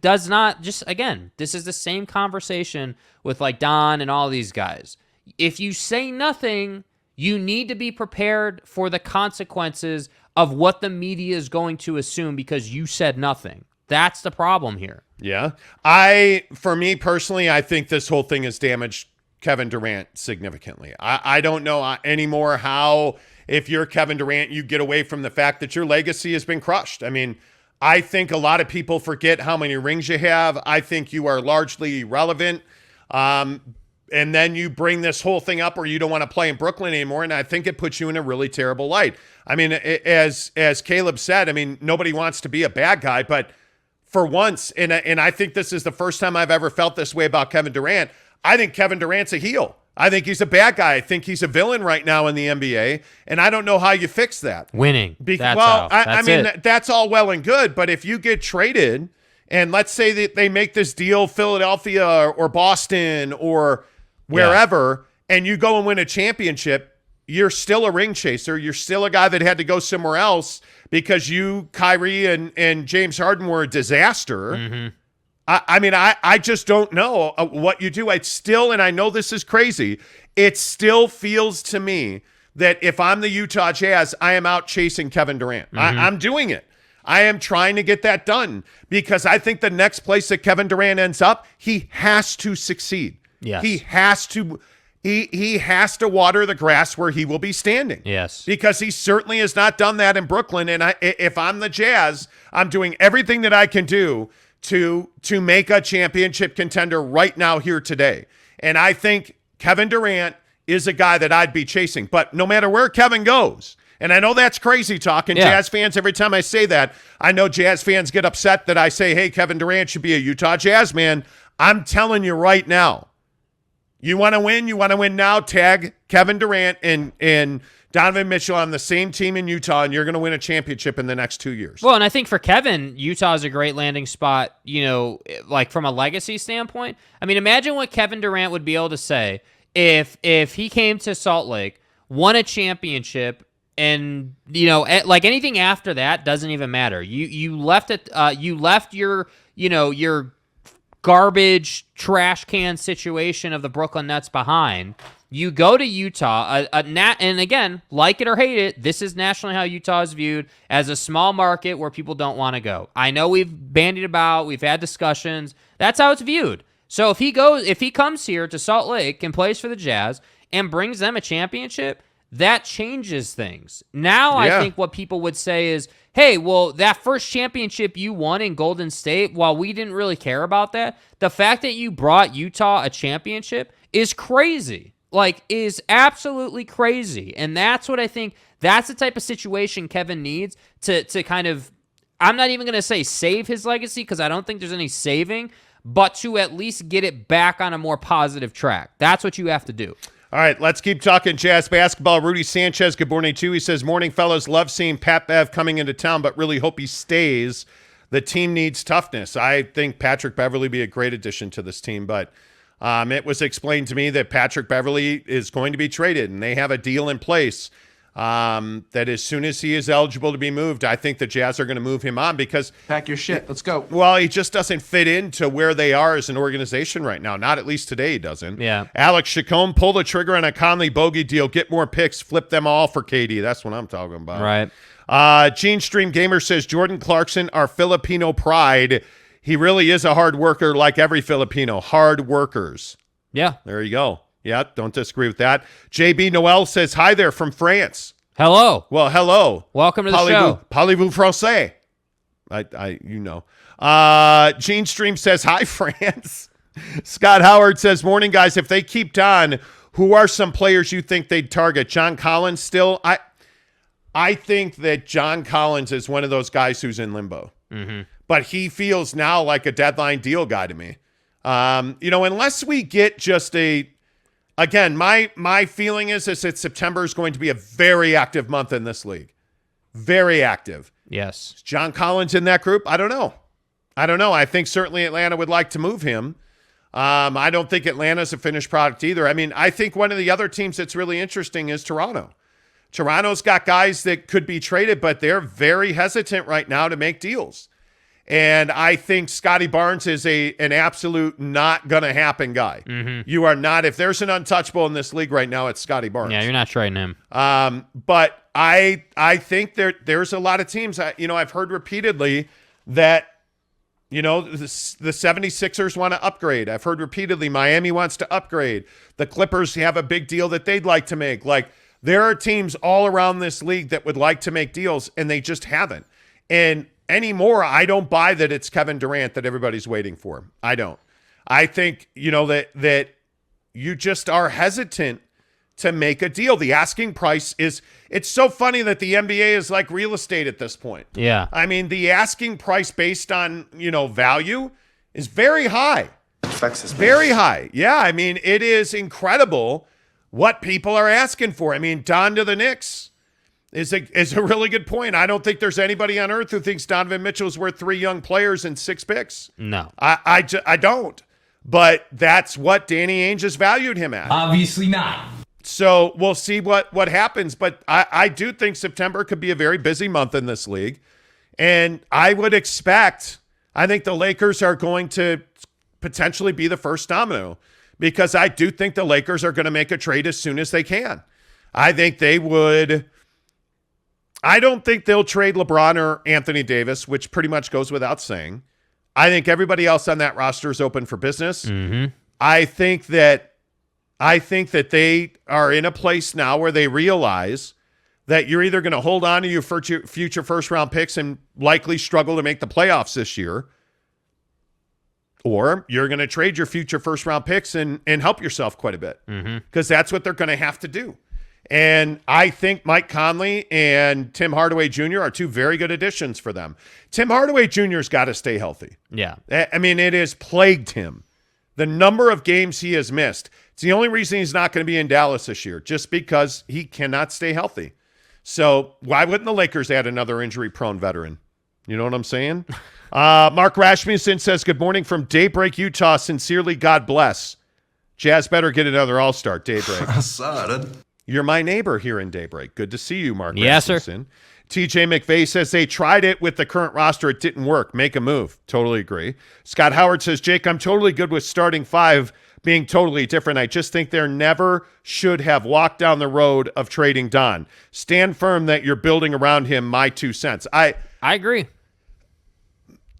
B: does not, just, again, this is the same conversation with like Don and all these guys. If you say nothing, you need to be prepared for the consequences of what the media is going to assume because you said nothing. That's the problem here.
A: Yeah. For me personally, I think this whole thing has damaged Kevin Durant significantly. I don't know anymore how, if you're Kevin Durant, you get away from the fact that your legacy has been crushed. I mean, I think a lot of people forget how many rings you have. I think you are largely irrelevant. And then you bring this whole thing up where you don't want to play in Brooklyn anymore, and I think it puts you in a really terrible light. I mean, as Caleb said, I mean, nobody wants to be a bad guy, but for once, and I think this is the first time I've ever felt this way about Kevin Durant, I think Kevin Durant's a heel. I think he's a bad guy. I think he's a villain right now in the NBA, and I don't know how you fix that.
B: Winning.
A: That's all well and good, but if you get traded, and let's say that they make this deal, Philadelphia or Boston or wherever, and you go and win a championship, you're still a ring chaser. You're still a guy that had to go somewhere else because Kyrie and James Harden were a disaster. Mm-hmm. I just don't know what you do. And I know this is crazy, it still feels to me that if I'm the Utah Jazz, I am out chasing Kevin Durant. Mm-hmm. I'm doing it. I am trying to get that done because I think the next place that Kevin Durant ends up, he has to succeed.
B: Yes.
A: He has to water the grass where he will be standing.
B: Yes.
A: Because he certainly has not done that in Brooklyn. And if I'm the Jazz, I'm doing everything that I can do to make a championship contender right now here today. And I think Kevin Durant is a guy that I'd be chasing. But no matter where Kevin goes, and I know that's crazy talk, and Jazz fans, every time I say that, I know Jazz fans get upset that I say, hey, Kevin Durant should be a Utah Jazz man. I'm telling you right now, you want to win? You want to win now? Tag Kevin Durant and Donovan Mitchell on the same team in Utah, and you're going to win a championship in the next 2 years.
B: Well, and I think for Kevin, Utah is a great landing spot, like from a legacy standpoint. I mean, imagine what Kevin Durant would be able to say if he came to Salt Lake, won a championship, and, like anything after that doesn't even matter. You left it, you left your garbage trash can situation of the Brooklyn Nets behind. You go to Utah, and again, like it or hate it, this is nationally how Utah is viewed, as a small market where people don't want to go. I know we've bandied about, we've had discussions. That's how it's viewed. So if he comes here to Salt Lake and plays for the Jazz and brings them a championship, that changes things. Now I think what people would say is, hey, well, that first championship you won in Golden State, while we didn't really care about that, the fact that you brought Utah a championship is crazy. Like, is absolutely crazy. And that's what I think, that's the type of situation Kevin needs to kind of, I'm not even going to say save his legacy, because I don't think there's any saving, but to at least get it back on a more positive track. That's what you have to do.
A: All right, let's keep talking Jazz basketball. Rudy Sanchez, good morning, too. He says, morning, fellas. Love seeing Pat Bev coming into town, but really hope he stays. The team needs toughness. I think Patrick Beverley be a great addition to this team, but It was explained to me that Patrick Beverley is going to be traded, and they have a deal in place that as soon as he is eligible to be moved, I think the Jazz are going to move him on because
D: Pack your shit. Let's go.
A: Well, he just doesn't fit into where they are as an organization right now. Not at least today he doesn't.
B: Yeah.
A: Alex Chacon, pull the trigger on a Conley Bogey deal. Get more picks. Flip them all for KD. That's what I'm talking about.
B: Right.
A: Gene Stream Gamer says, Jordan Clarkson, our Filipino pride. He really is a hard worker like every Filipino. Hard workers.
B: Yeah.
A: There you go. Yeah, don't disagree with that. JB Noel says, hi there from France.
B: Hello.
A: Well, hello.
B: Welcome to the show.
A: Parlez-vous français? You know. Gene Stream says, hi, France. Scott Howard says, morning, guys. If they keep Don, who are some players you think they'd target? John Collins still? I think that John Collins is one of those guys who's in limbo.
B: Mm-hmm.
A: But he feels now like a deadline deal guy to me. Unless we get just again, my feeling is that September is going to be a very active month in this league. Very active.
B: Yes.
A: Is John Collins in that group? I don't know. I think certainly Atlanta would like to move him. I don't think Atlanta's a finished product either. I mean, I think one of the other teams that's really interesting is Toronto. Toronto's got guys that could be traded, but they're very hesitant right now to make deals. And I think Scotty Barnes is an absolute not going to happen guy.
B: Mm-hmm.
A: You are not. If there's an untouchable in this league right now, it's Scotty Barnes.
B: Yeah, you're not trading him.
A: But I think there's a lot of teams. I've heard repeatedly that, the 76ers want to upgrade. I've heard repeatedly Miami wants to upgrade. The Clippers have a big deal that they'd like to make. Like, there are teams all around this league that would like to make deals, and they just haven't. And anymore, I don't buy that it's Kevin Durant that everybody's waiting for. I don't. I think, that you just are hesitant to make a deal. The asking price it's so funny that the NBA is like real estate at this point.
B: Yeah.
A: I mean, the asking price based on, value is very high. Very high. Yeah, I mean, it is incredible what people are asking for. I mean, Don to the Knicks is a really good point. I don't think there's anybody on earth who thinks Donovan Mitchell is worth 3 young players and 6 picks.
B: No.
A: I don't. But that's what Danny Ainge has valued him at.
E: Obviously not.
A: So we'll see what happens. But I do think September could be a very busy month in this league. And I think the Lakers are going to potentially be the first domino, because I do think the Lakers are going to make a trade as soon as they can. I think they would. I don't think they'll trade LeBron or Anthony Davis, which pretty much goes without saying. I think everybody else on that roster is open for business.
B: Mm-hmm.
A: I think that they are in a place now where they realize that you're either going to hold on to your future first-round picks and likely struggle to make the playoffs this year, or you're going to trade your future first-round picks and help yourself quite a bit, because that's what they're going to have to do. And I think Mike Conley and Tim Hardaway Jr. are 2 very good additions for them. Tim Hardaway Jr.'s got to stay healthy.
B: Yeah.
A: I mean, it has plagued him. The number of games he has missed. It's the only reason he's not going to be in Dallas this year, just because he cannot stay healthy. So why wouldn't the Lakers add another injury-prone veteran? You know what I'm saying? Mark Rasmussen says, good morning from Daybreak, Utah. Sincerely, God bless. Jazz better get another all-star, Daybreak. You're my neighbor here in Daybreak. Good to see you, Mark Rasmussen. Sir. TJ McVeigh says they tried it with the current roster. It didn't work. Make a move. Totally agree. Scott Howard says, Jake, I'm totally good with starting 5 being totally different. I just think there never should have walked down the road of trading Don. Stand firm that you're building around him. My 2 cents. I
B: agree.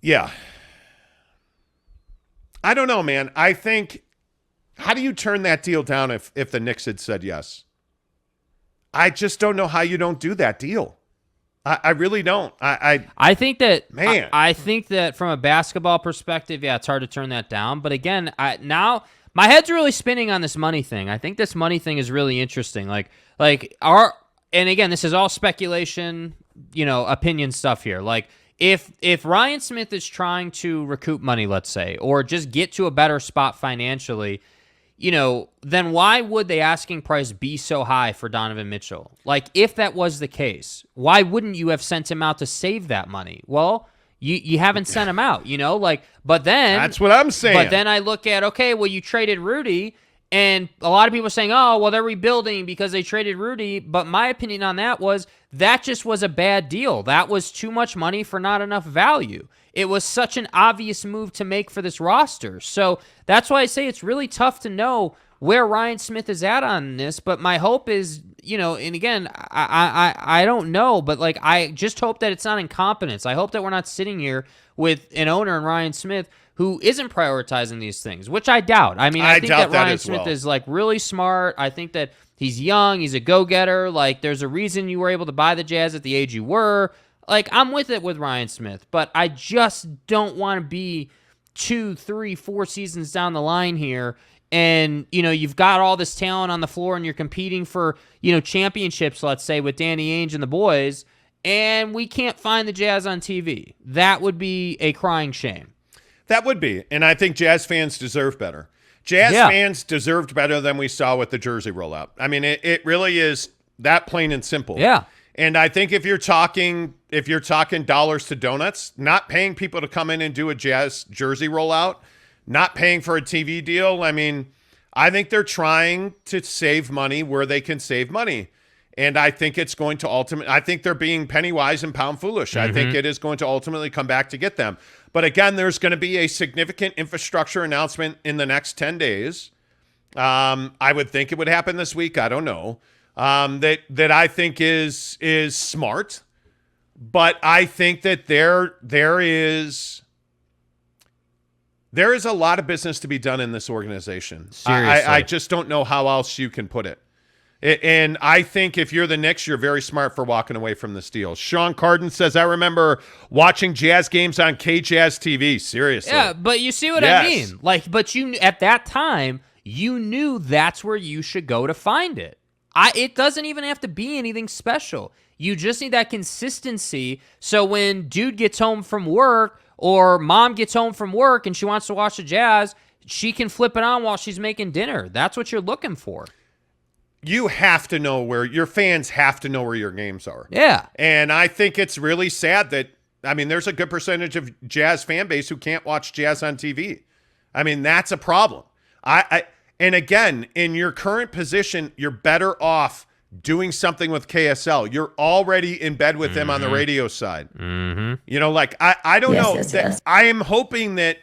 A: Yeah. I don't know, man. I think, how do you turn that deal down if the Knicks had said yes? I just don't know how you don't do that deal. I really don't.
B: I think that,
A: man.
B: I think that from a basketball perspective, yeah, it's hard to turn that down. But again, now my head's really spinning on this money thing. I think this money thing is really interesting. And again, this is all speculation, opinion stuff here. Like, if Ryan Smith is trying to recoup money, let's say, or just get to a better spot financially, then why would the asking price be so high for Donovan Mitchell? Like, if that was the case, why wouldn't you have sent him out to save that money? Well, You haven't sent him out, but then
A: That's what I'm saying.
B: But then I look at, okay, well, you traded Rudy, and a lot of people are saying, oh, well, they're rebuilding because they traded Rudy. But my opinion on that was that just was a bad deal. That was too much money for not enough value. It was such an obvious move to make for this roster. So that's why I say it's really tough to know where Ryan Smith is at on this. But my hope is, and again, I don't know, but I just hope that it's not incompetence. I hope that we're not sitting here with an owner in Ryan Smith who isn't prioritizing these things, which I doubt. I mean, I think that Ryan Smith is really smart. I think that he's young. He's a go-getter. There's a reason you were able to buy the Jazz at the age you were. I'm with it with Ryan Smith, but I just don't want to be 2, 3, 4 seasons down the line here. And, you've got all this talent on the floor and you're competing for, championships, let's say, with Danny Ainge and the boys, and we can't find the Jazz on TV. That would be a crying shame.
A: That would be. And I think Jazz fans deserve better. Jazz fans deserved better than we saw with the jersey rollout. I mean, it really is that plain and simple.
B: Yeah.
A: And I think if you're talking dollars to donuts, not paying people to come in and do a Jazz jersey rollout, not paying for a TV deal, I mean, I think they're trying to save money where they can save money. And I think it's going to I think they're being penny wise and pound foolish. I think it is going to ultimately come back to get them. But again, there's going to be a significant infrastructure announcement in the next 10 days. I would think it would happen this week. I don't know. That I think is smart. But I think that there is a lot of business to be done in this organization.
B: Seriously.
A: I just don't know how else you can put it. And I think if you're the Knicks, you're very smart for walking away from this deal. Sean Carden says, I remember watching Jazz games on K-Jazz TV. Seriously.
B: Yeah, but you see what I mean? But you at that time, you knew that's where you should go to find it. It doesn't even have to be anything special. You just need that consistency. So when dude gets home from work or mom gets home from work and she wants to watch the Jazz, she can flip it on while she's making dinner. That's what you're looking for.
A: You have to know your fans have to know where your games are.
B: Yeah.
A: And I think it's really sad that, there's a good percentage of Jazz fan base who can't watch Jazz on TV. That's a problem. And again, in your current position, you're better off doing something with KSL. You're already in bed with them on the radio side. I don't know.
D: Yes.
A: I am hoping that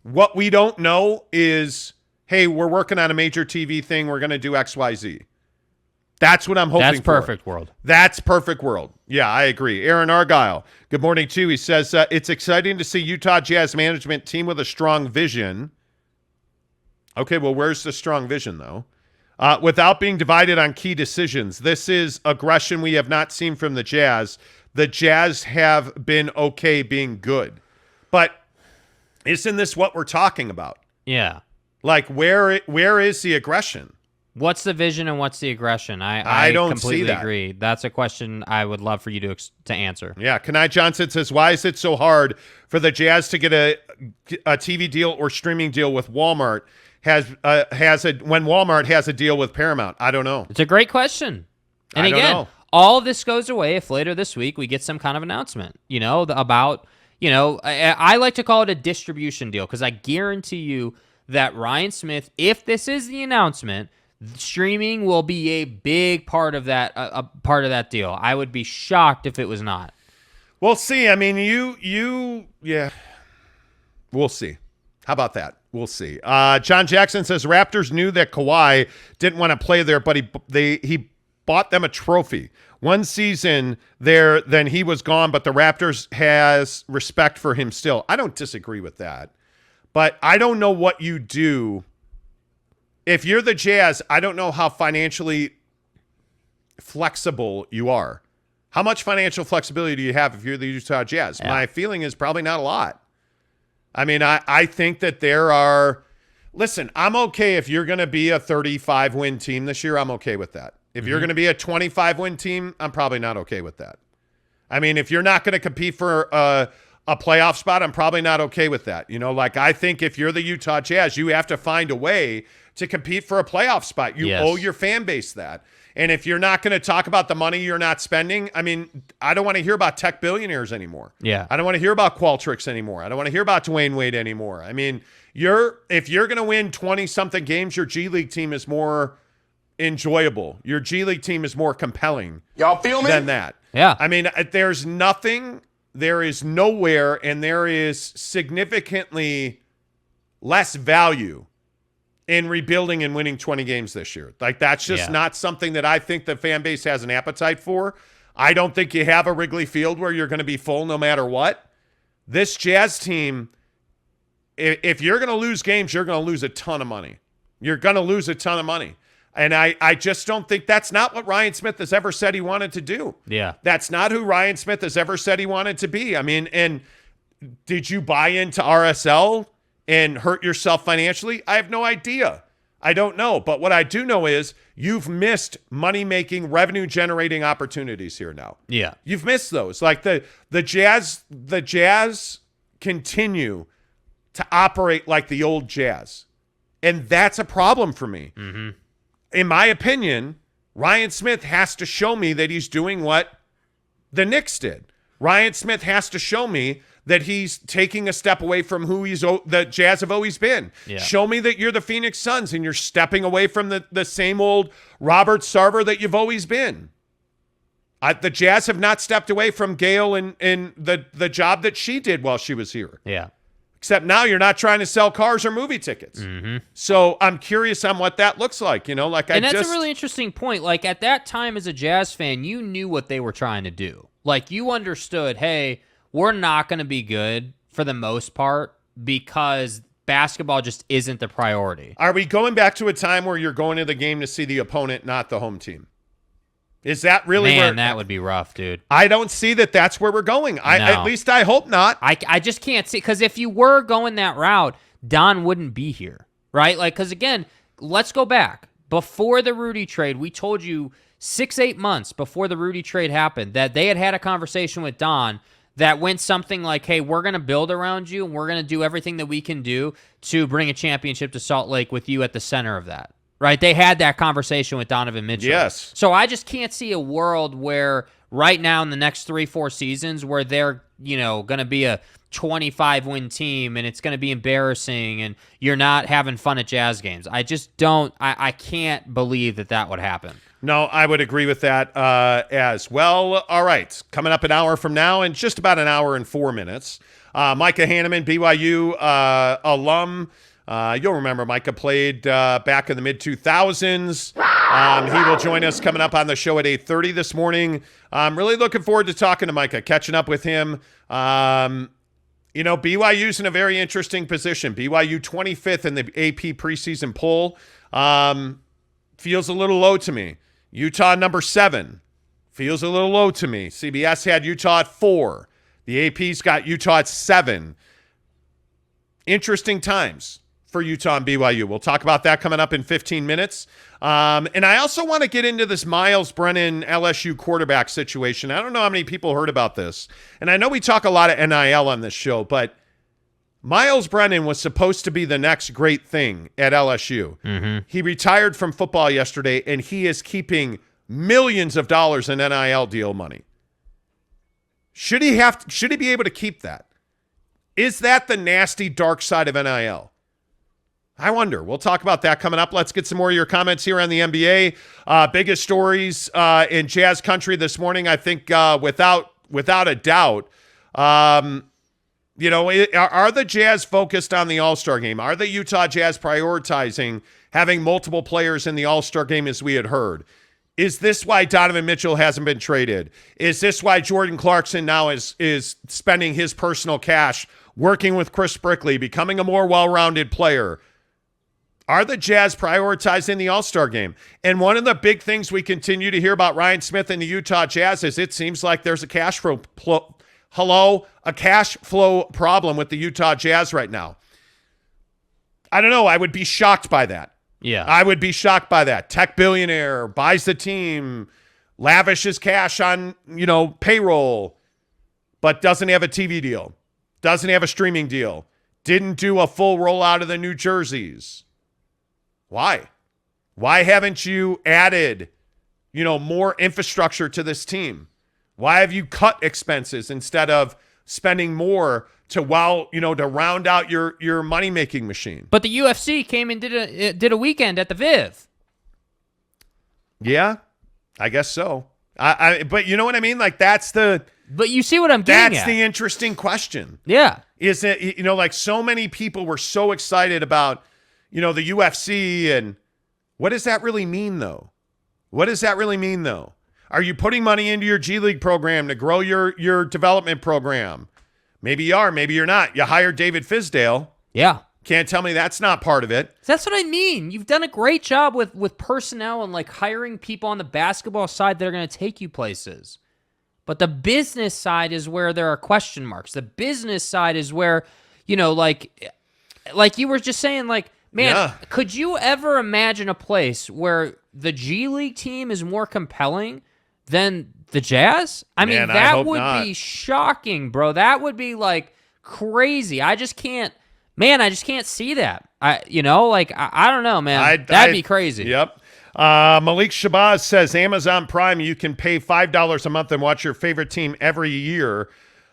A: what we don't know is, hey, we're working on a major TV thing. We're going to do XYZ. That's what I'm hoping for.
B: That's perfect world.
A: That's perfect world. Yeah, I agree. Aaron Argyle, good morning, too. He says, it's exciting to see Utah Jazz management team with a strong vision. Okay, well, where's the strong vision, though? Without being divided on key decisions. This is aggression we have not seen from the Jazz. The Jazz have been okay being good. But isn't this what we're talking about?
B: Yeah.
A: Where is the aggression?
B: What's the vision and what's the aggression?
A: I don't
B: completely
A: see that.
B: agree. That's a question I would love for you to answer.
A: Yeah, Kanai Johnson says, why is it so hard for the Jazz to get a TV deal or streaming deal with Walmart when Walmart has a deal with Paramount? I don't know.
B: It's a great question. And
A: I don't
B: again,
A: know.
B: all of this goes away if later this week we get some kind of announcement, about, I like to call it a distribution deal because I guarantee you that Ryan Smith, if this is the announcement, streaming will be a big part of that deal. I would be shocked if it was not.
A: We'll see. Yeah. We'll see. How about that? We'll see. John Jackson says Raptors knew that Kawhi didn't want to play there, but he bought them a trophy. One season there, then he was gone, but the Raptors has respect for him still. I don't disagree with that, but I don't know what you do. If you're the Jazz, I don't know how financially flexible you are. How much financial flexibility do you have if you're the Utah Jazz? Yeah. My feeling is probably not a lot. I think that there are – listen, I'm okay if you're going to be a 35-win team this year. I'm okay with that. If you're going to be a 25-win team, I'm probably not okay with that. If you're not going to compete for a playoff spot, I'm probably not okay with that. I think if you're the Utah Jazz, you have to find a way to compete for a playoff spot. You owe your fan base that. And if you're not going to talk about the money you're not spending, I mean, I don't want to hear about tech billionaires anymore.
B: Yeah.
A: I don't want to hear about Qualtrics anymore. I don't want to hear about Dwayne Wade anymore. I mean, if you're going to win 20-something games, your G League team is more enjoyable. Your G League team is more compelling.
D: Y'all feel me?
A: Than that.
B: Yeah.
A: I mean, there is nowhere, and there is significantly less value in rebuilding and winning 20 games this year. Like, that's just not something that I think the fan base has an appetite for. I don't think you have a Wrigley Field where you're going to be full no matter what. This Jazz team, if you're going to lose games, you're going to lose a ton of money. You're going to lose a ton of money. And I just don't think that's not what Ryan Smith has ever said he wanted to do.
B: Yeah.
A: That's not who Ryan Smith has ever said he wanted to be. I mean, and did you buy into RSL and hurt yourself financially? I have no idea. I don't know. But what I do know is you've missed money-making, revenue-generating opportunities here now.
B: Yeah.
A: You've missed those. Like the Jazz continue to operate like the old Jazz. And that's a problem for me.
B: Mm-hmm.
A: In my opinion, Ryan Smith has to show me that he's doing what the Knicks did. Ryan Smith has to show me that he's taking a step away from who the Jazz have always been.
B: Yeah.
A: Show me that you're the Phoenix Suns and you're stepping away from the same old Robert Sarver that you've always been. The Jazz have not stepped away from Gail and the job that she did while she was here.
B: Yeah.
A: Except now you're not trying to sell cars or movie tickets.
B: Mm-hmm.
A: So I'm curious on what that looks like.
B: And that's a really interesting point. Like, at that time as a Jazz fan, you knew what they were trying to do. Like, you understood, hey, we're not going to be good for the most part because basketball just isn't the priority.
A: Are we going back to a time where you're going to the game to see the opponent, not the home team? Is that really
B: Man, that would be rough, dude.
A: I don't see that that's where we're going. At least I hope not.
B: I just can't see, because if you were going that route, Don wouldn't be here, right? Like, because again, let's go back. Before the Rudy trade, we told you 6-8 months before the Rudy trade happened that they had a conversation with Don that went something like, hey, we're going to build around you, and we're going to do everything that we can do to bring a championship to Salt Lake with you at the center of that. Right? They had that conversation with Donovan Mitchell.
A: Yes.
B: So I just can't see a world where right now in the next 3-4 seasons where they're, going to be a 25-win team and it's going to be embarrassing and you're not having fun at Jazz games. I just don't – I can't believe that would happen.
A: No, I would agree with that as well. All right. Coming up an hour from now in just about an hour and 4 minutes, Micah Hanneman, BYU alum. You'll remember Micah played back in the mid-2000s. He will join us coming up on the show at 8:30 this morning. I'm really looking forward to talking to Micah, catching up with him. BYU's in a very interesting position. BYU 25th in the AP preseason poll. Feels a little low to me. Utah number 7. Feels a little low to me. CBS had Utah at 4. The AP's got Utah at 7. Interesting times for Utah and BYU. We'll talk about that coming up in 15 minutes. And I also want to get into this Miles Brennan LSU quarterback situation. I don't know how many people heard about this. And I know we talk a lot of NIL on this show, but Miles Brennan was supposed to be the next great thing at LSU.
B: Mm-hmm.
A: He retired from football yesterday, and he is keeping millions of dollars in NIL deal money. Should he be able to keep that? Is that the nasty dark side of NIL? I wonder. We'll talk about that coming up. Let's get some more of your comments here on the NBA. Biggest stories in Jazz country this morning, I think, without a doubt. Are the Jazz focused on the All-Star game? Are the Utah Jazz prioritizing having multiple players in the All-Star game as we had heard? Is this why Donovan Mitchell hasn't been traded? Is this why Jordan Clarkson now is spending his personal cash, working with Chris Brickley, becoming a more well-rounded player? Are the Jazz prioritizing the All-Star game? And one of the big things we continue to hear about Ryan Smith and the Utah Jazz is it seems like there's a cash flow problem with the Utah Jazz right now. I don't know. I would be shocked by that.
B: Yeah.
A: I would be shocked by that. Tech billionaire buys the team, lavishes cash on, payroll, but doesn't have a TV deal, doesn't have a streaming deal, didn't do a full rollout of the new jerseys. Why? Why haven't you added, more infrastructure to this team? Why have you cut expenses instead of spending more to round out your money-making machine?
B: But the UFC came and did a weekend at the Viv.
A: Yeah, I guess so. But you know what I mean? Like
B: But you see what I'm getting at.
A: That's the interesting question.
B: Yeah.
A: Is it, like so many people were so excited about, the UFC, and what does that really mean though? Are you putting money into your G League program to grow your development program? Maybe you are, maybe you're not. You hired David Fizdale.
B: Yeah.
A: Can't tell me that's not part of it.
B: That's what I mean. You've done a great job with personnel and like hiring people on the basketball side that are going to take you places. But the business side is where there are question marks. The business side is where, like you were just saying, like, man, could you ever imagine a place where the G League team is more compelling than the Jazz? I mean, that would be shocking, bro. That would be like crazy. I just can't see that. I don't know, man. That'd be crazy.
A: Yep. Malik Shabazz says Amazon Prime, you can pay $5 a month and watch your favorite team every year.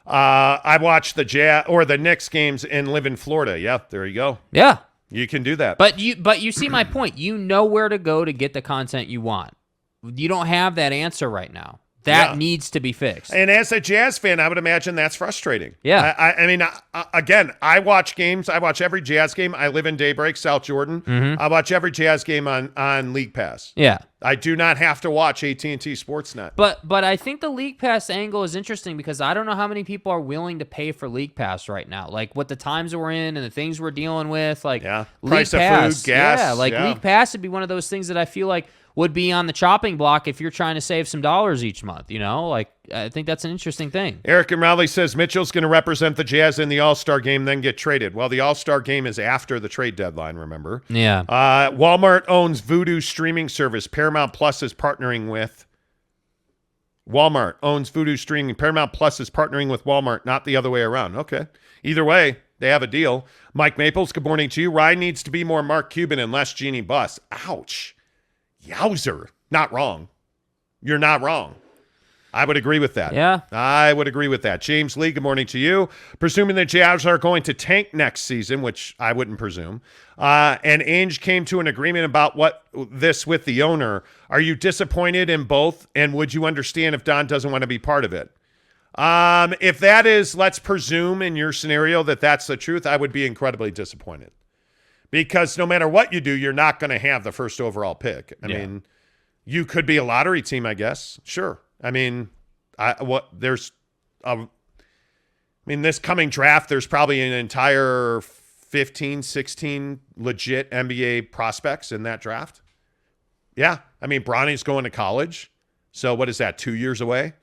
A: I watch the Jazz or the Knicks games and live in Florida. Yeah, there you go.
B: Yeah.
A: You can do that.
B: But you see my point. You know where to go to get the content you want. You don't have that answer right now. That needs to be fixed.
A: And as a Jazz fan, I would imagine that's frustrating.
B: Yeah.
A: I mean, again, I watch games. I watch every Jazz game. I live in Daybreak, South Jordan.
B: Mm-hmm.
A: I watch every Jazz game on League Pass.
B: Yeah.
A: I do not have to watch AT&T Sportsnet.
B: But I think the League Pass angle is interesting because I don't know how many people are willing to pay for League Pass right now. Like what the times we're in and the things we're dealing with. Like
A: price
B: of
A: food, gas.
B: Yeah, League Pass would be one of those things that I feel like would be on the chopping block if you're trying to save some dollars each month, Like, I think that's an interesting thing.
A: Eric and Rowley says Mitchell's going to represent the Jazz in the All-Star game, then get traded. Well, the All-Star game is after the trade deadline, remember?
B: Yeah.
A: Walmart owns Vudu streaming service. Paramount Plus is partnering with Walmart. Owns Vudu streaming. Paramount Plus is partnering with Walmart, not the other way around. Okay. Either way, they have a deal. Mike Maples, good morning to you. Ryan needs to be more Mark Cuban and less Jeannie Buss. Ouch. Yowzer. Not wrong. You're not wrong. I would agree with that.
B: Yeah.
A: I would agree with that. James Lee, good morning to you. Presuming the Jazz are going to tank next season, which I wouldn't presume, and Ainge came to an agreement about this with the owner, are you disappointed in both, and would you understand if Don doesn't want to be part of it? If that is, let's presume in your scenario that that's the truth, I would be incredibly disappointed. Because no matter what you do, you're not going to have the first overall pick. I mean, you could be a lottery team, I guess. Sure. I mean, this coming draft, there's probably an entire 15, 16 legit NBA prospects in that draft. Yeah. I mean, Bronny's going to college. So what is that, 2 years away?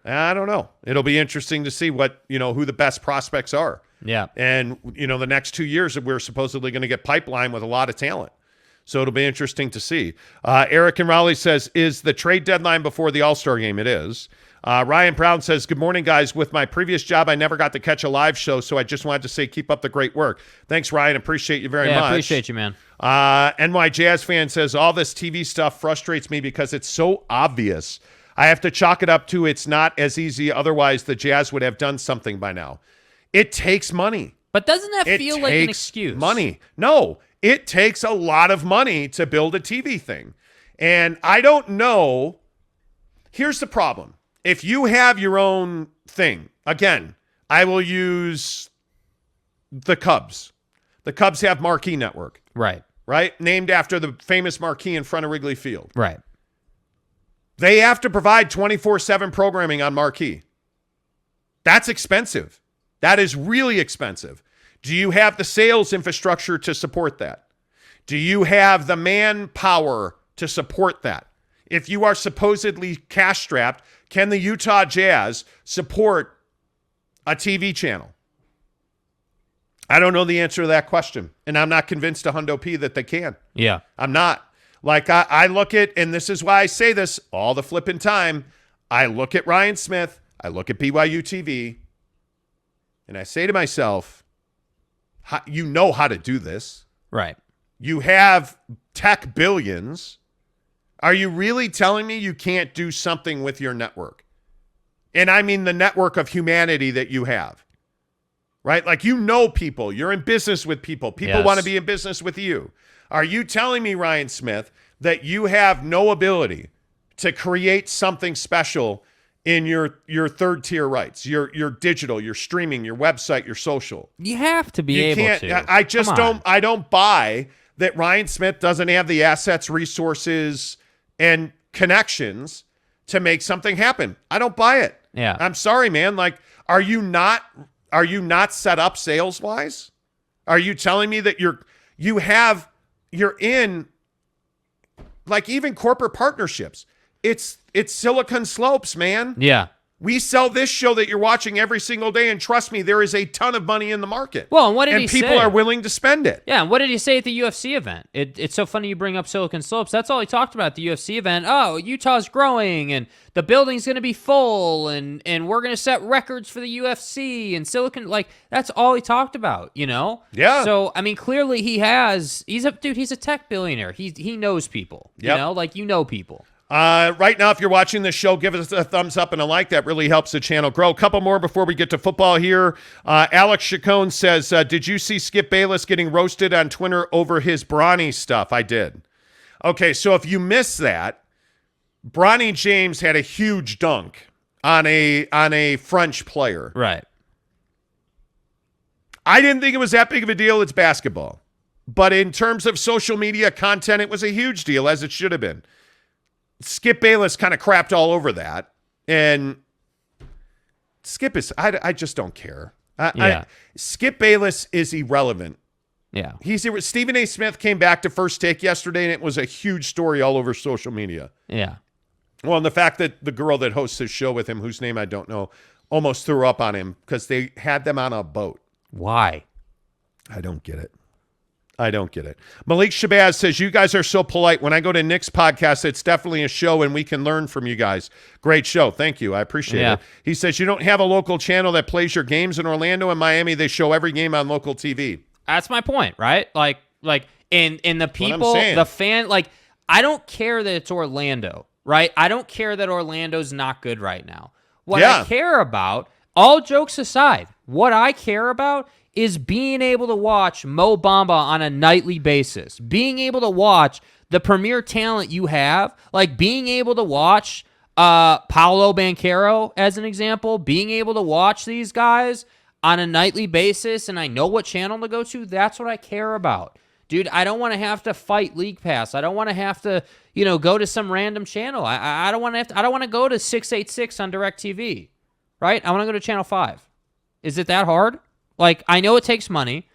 A: I don't know. It'll be interesting to see who the best prospects are.
B: Yeah.
A: And, the next 2 years we're supposedly going to get pipeline with a lot of talent. So it'll be interesting to see. Eric and Raleigh says, is the trade deadline before the All-Star game? It is. Ryan Brown says, good morning, guys. With my previous job, I never got to catch a live show, so I just wanted to say keep up the great work. Thanks, Ryan. Appreciate you very much.
B: Yeah, appreciate you, man.
A: NY Jazz fan says, all this TV stuff frustrates me because it's so obvious. I have to chalk it up to it's not as easy. Otherwise, the Jazz would have done something by now. It takes money.
B: But doesn't that feel like an excuse?
A: Money. No, it takes a lot of money to build a TV thing. And I don't know. Here's the problem. If you have your own thing, again, I will use the Cubs. The Cubs have Marquee Network.
B: Right.
A: Right? Named after the famous marquee in front of Wrigley Field.
B: Right.
A: They have to provide 24/7 programming on Marquee. That's expensive. That is really expensive. Do you have the sales infrastructure to support that? Do you have the manpower to support that? If you are supposedly cash-strapped, can the Utah Jazz support a TV channel? I don't know the answer to that question, and I'm not convinced to Hundo P that they can.
B: Yeah.
A: I'm not. Like, I look at, and this is why I say this all the flipping time, I look at Ryan Smith, I look at BYU TV, and I say to myself, you know how to do this.
B: Right.
A: You have tech billions. Are you really telling me you can't do something with your network? And I mean the network of humanity that you have, right? Like, you know people. You're in business with people. People want to be in business with you. Are you telling me, Ryan Smith, that you have no ability to create something special in your third tier rights, your digital, your streaming, your website, your social?
B: You have to be able to.
A: I just don't buy that Ryan Smith doesn't have the assets, resources, and connections to make something happen. I don't buy it.
B: Yeah.
A: I'm sorry, man. Like, are you not set up sales wise? Are you telling me that you're in, like, even corporate partnerships? It's Silicon Slopes, man.
B: Yeah.
A: We sell this show that you're watching every single day, and trust me, there is a ton of money in the market.
B: Well, and what did he say?
A: And people are willing to spend it.
B: Yeah, and what did he say at the UFC event? It's so funny you bring up Silicon Slopes. That's all he talked about at the UFC event. Oh, Utah's growing, and the building's going to be full, and we're going to set records for the UFC, and Silicon, like, that's all he talked about, you know?
A: Yeah.
B: So, I mean, clearly he's a tech billionaire. He knows people, you know? Like, you know people.
A: Right now, if you're watching this show, give us a thumbs up and a like. That really helps the channel grow. A couple more before we get to football here. Alex Chacon says, did you see Skip Bayless getting roasted on Twitter over his Bronny stuff? I did. Okay, so if you missed that, Bronny James had a huge dunk on a French player.
B: Right.
A: I didn't think it was that big of a deal. It's basketball. But in terms of social media content, it was a huge deal, as it should have been. Skip Bayless kind of crapped all over that, and Skip is, I just don't care. Skip Bayless is irrelevant.
B: Yeah.
A: Stephen A. Smith came back to First Take yesterday, and it was a huge story all over social media.
B: Yeah.
A: Well, and the fact that the girl that hosts his show with him, whose name I don't know, almost threw up on him because they had them on a boat.
B: Why?
A: I don't get it. Malik Shabazz says, you guys are so polite. When I go to Nick's podcast, it's definitely a show and we can learn from you guys. Great show. Thank you. I appreciate it. He says, you don't have a local channel that plays your games in Orlando and Miami. They show every game on local TV.
B: That's my point, right? Like in the people, the fan, like, I don't care that it's Orlando, right? I don't care that Orlando's not good right now. What I care about, all jokes aside, what I care about is being able to watch Mo Bamba on a nightly basis, being able to watch the premier talent you have, like being able to watch Paolo Banchero, as an example, being able to watch these guys on a nightly basis, and I know what channel to go to. That's what I care about. Dude, I don't want to have to fight League Pass. I don't want to have to, go to some random channel. I don't want to I don't want to go to 686 on DirecTV, right? I want to go to Channel 5. Is it that hard? Like, I know it takes money.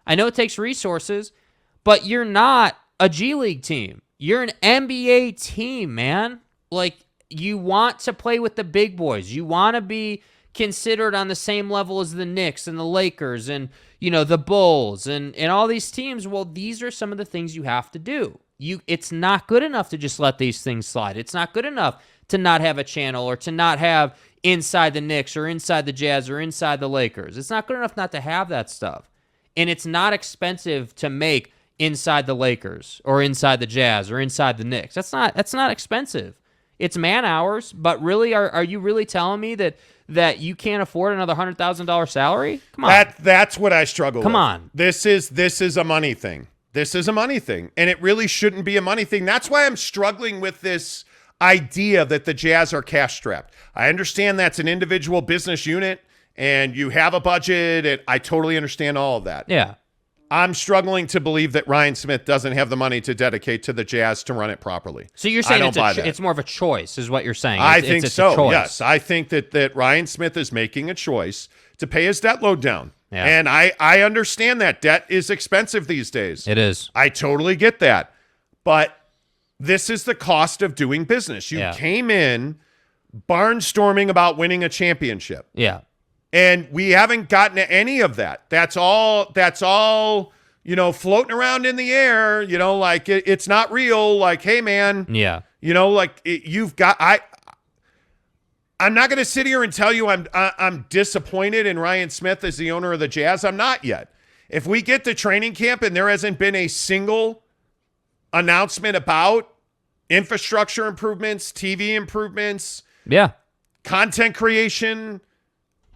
B: I know it takes resources, but you're not a G League team. You're an NBA team, man. Like, you want to play with the big boys. You want to be considered on the same level as the Knicks and the Lakers and, the Bulls and all these teams. Well, these are some of the things you have to do. It's not good enough to just let these things slide. It's not good enough to not have a channel or to not have inside the Knicks or inside the Jazz or inside the Lakers. It's not good enough not to have that stuff. And it's not expensive to make inside the Lakers or inside the Jazz or inside the Knicks. That's not expensive. It's man hours, but really, are you really telling me that you can't afford another $100,000 salary? Come on.
A: That's what I struggle with.
B: Come on.
A: This is a money thing. This is a money thing, and it really shouldn't be a money thing. That's why I'm struggling with this idea that the Jazz are cash strapped. I understand that's an individual business unit and you have a budget, and I totally understand all of that.
B: Yeah.
A: I'm struggling to believe that Ryan Smith doesn't have the money to dedicate to the Jazz to run it properly.
B: So you're saying it's more of a choice, is what you're saying?
A: I think so.
B: A choice.
A: Yes, I think that Ryan Smith is making a choice to pay his debt load down.
B: Yeah.
A: And I understand that debt is expensive these days.
B: It is.
A: I totally get that. But this is the cost of doing business. You came in barnstorming about winning a championship.
B: Yeah.
A: And we haven't gotten to any of that. That's all, floating around in the air, like it's not real. Like, hey man, I'm not going to sit here and tell you I'm disappointed in Ryan Smith as the owner of the Jazz. I'm not yet. If we get to training camp and there hasn't been a single announcement about infrastructure improvements, TV improvements,
B: Yeah.
A: content creation.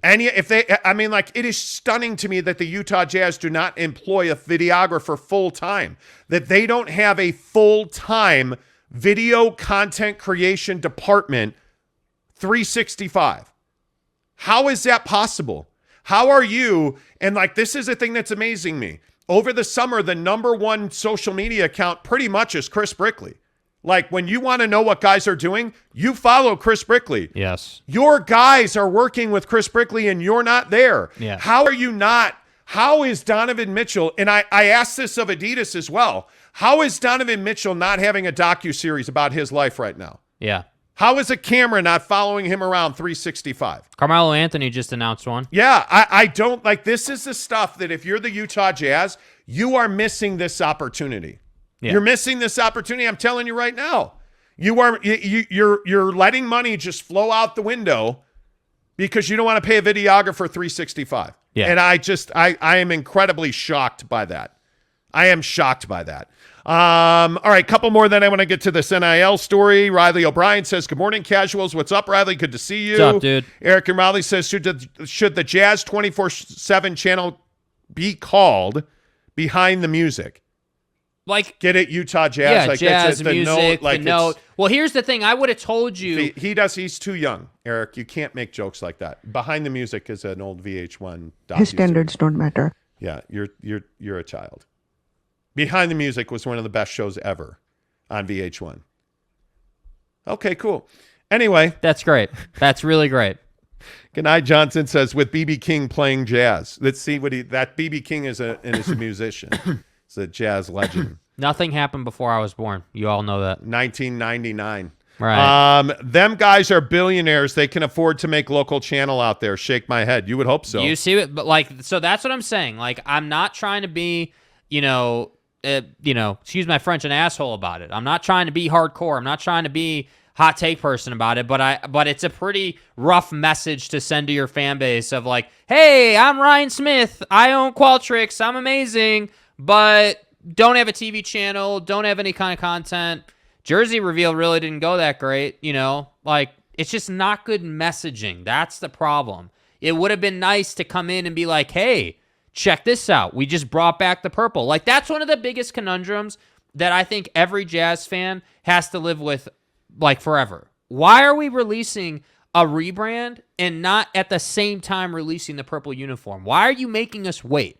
A: It is stunning to me that the Utah Jazz do not employ a videographer full time, that they don't have a full time video content creation department 365. How is that possible? How are you? And this is a thing that's amazing me. Over the summer, the number one social media account pretty much is Chris Brickley. When you want to know what guys are doing, you follow Chris Brickley.
B: Yes.
A: Your guys are working with Chris Brickley and you're not there.
B: Yeah.
A: How are you not? How is Donovan Mitchell, and I asked this of Adidas as well, how is Donovan Mitchell not having a docuseries about his life right now?
B: Yeah.
A: How is a camera not following him around 365?
B: Carmelo Anthony just announced one.
A: Yeah, I don't this is the stuff that if you're the Utah Jazz, you are missing this opportunity. Yeah. You're missing this opportunity. I'm telling you right now. You're letting money just flow out the window because you don't want to pay a videographer 365.
B: Yeah.
A: And I am incredibly shocked by that. I am shocked by that. All right, couple more, then I want to get to this NIL story. Riley O'Brien says, good morning, casuals. What's up, Riley? Good to see you.
B: What's up, dude?
A: Eric and Riley says, should the Jazz 24/7 channel be called Behind the Music? Get it, Utah Jazz?
B: Yeah, jazz music, the note. Well, here's the thing. I would have told you.
A: He's too young, Eric. You can't make jokes like that. Behind the Music is an old VH1
D: His standards don't matter.
A: Yeah, you're a child. Behind the Music was one of the best shows ever on VH1. Okay, cool. Anyway.
B: That's great. That's really great.
A: Good night, Johnson says, with B.B. King playing jazz. Let's see that B.B. King is a musician. He's a jazz legend.
B: Nothing happened before I was born. You all know that.
A: 1999.
B: Right.
A: Them guys are billionaires. They can afford to make local channel out there. Shake my head. You would hope so.
B: You see it, but so that's what I'm saying. I'm not trying to be, excuse my French, an asshole about it. I'm not trying to be hardcore. I'm not trying to be hot take person about it, but it's a pretty rough message to send to your fan base of hey, I'm Ryan Smith. I own Qualtrics. I'm amazing, but don't have a TV channel. Don't have any kind of content. Jersey reveal really didn't go that great. It's just not good messaging. That's the problem. It would have been nice to come in and be hey, check this out. We just brought back the purple. That's one of the biggest conundrums that I think every Jazz fan has to live with forever. Why are we releasing a rebrand and not at the same time releasing the purple uniform? Why are you making us wait?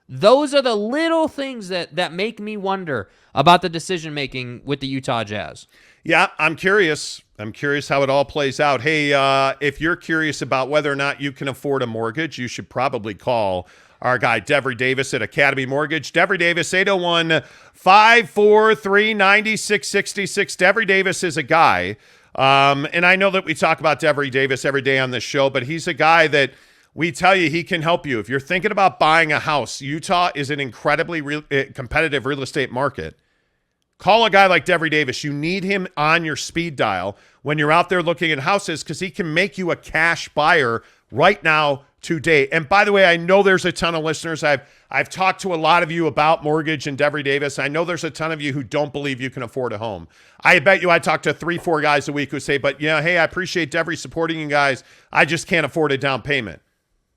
B: Those are the little things that make me wonder about the decision-making with the Utah Jazz.
A: Yeah, I'm curious. I'm curious how it all plays out. Hey, if you're curious about whether or not you can afford a mortgage, you should probably call our guy, Devery Davis at Academy Mortgage. Devery Davis, 801-543-9666. Devery Davis is a guy, and I know that we talk about Devery Davis every day on this show, but he's a guy that we tell you he can help you. If you're thinking about buying a house, Utah is an incredibly competitive real estate market. Call a guy like Devery Davis. You need him on your speed dial when you're out there looking at houses because he can make you a cash buyer right now today. And by the way, I know there's a ton of listeners. I've talked to a lot of you about mortgage and Devery Davis. I know there's a ton of you who don't believe you can afford a home. I bet you I talk to 3-4 guys a week who say, but hey, I appreciate Devery supporting you guys. I just can't afford a down payment.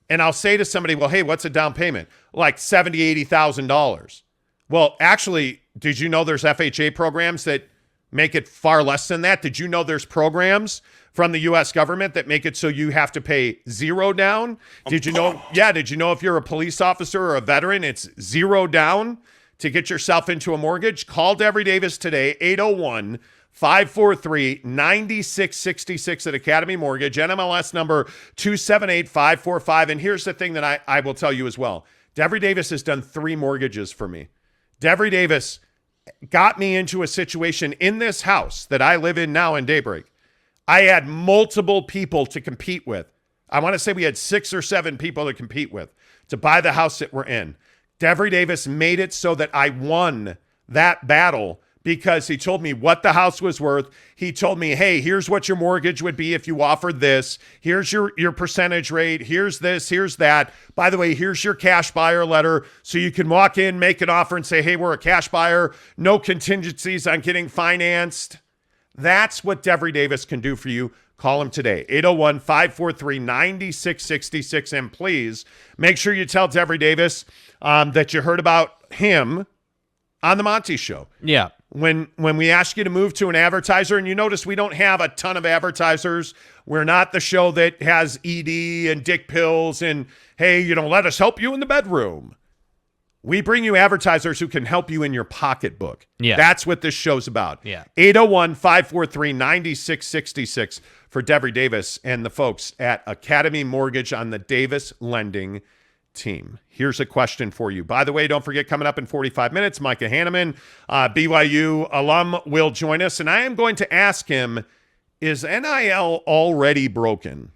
A: And I'll say to somebody, well, hey, what's a down payment? $70,000, $80,000. Well, actually, did you know there's FHA programs that make it far less than that? Did you know there's programs from the U.S. government that make it so you have to pay zero down? Did you know? Yeah, did you know if you're a police officer or a veteran, it's zero down to get yourself into a mortgage? Call Devery Davis today, 801-543-9666 at Academy Mortgage, NMLS number 278545. And here's the thing that I will tell you as well. Devery Davis has done 3 mortgages for me. Devery Davis got me into a situation in this house that I live in now in Daybreak. I had multiple people to compete with. I want to say we had 6 or 7 people to compete with to buy the house that we're in. Devery Davis made it so that I won that battle because he told me what the house was worth. He told me, hey, here's what your mortgage would be if you offered this. Here's your percentage rate. Here's this, here's that. By the way, here's your cash buyer letter. So you can walk in, make an offer and say, hey, we're a cash buyer. No contingencies on getting financed. That's what Devery Davis can do for you. Call him today, 801-543-9666. And please make sure you tell Devery Davis that you heard about him on the Monty Show.
B: Yeah.
A: When we ask you to move to an advertiser, and you notice we don't have a ton of advertisers. We're not the show that has ED and dick pills and, hey, let us help you in the bedroom. We bring you advertisers who can help you in your pocketbook.
B: Yeah.
A: That's what this show's about.
B: Yeah.
A: 801-543-9666 for Devery Davis and the folks at Academy Mortgage on the Davis Lending team. Here's a question for you. By the way, don't forget, coming up in 45 minutes, Micah Hanneman, BYU alum, will join us, and I am going to ask him, is NIL already broken?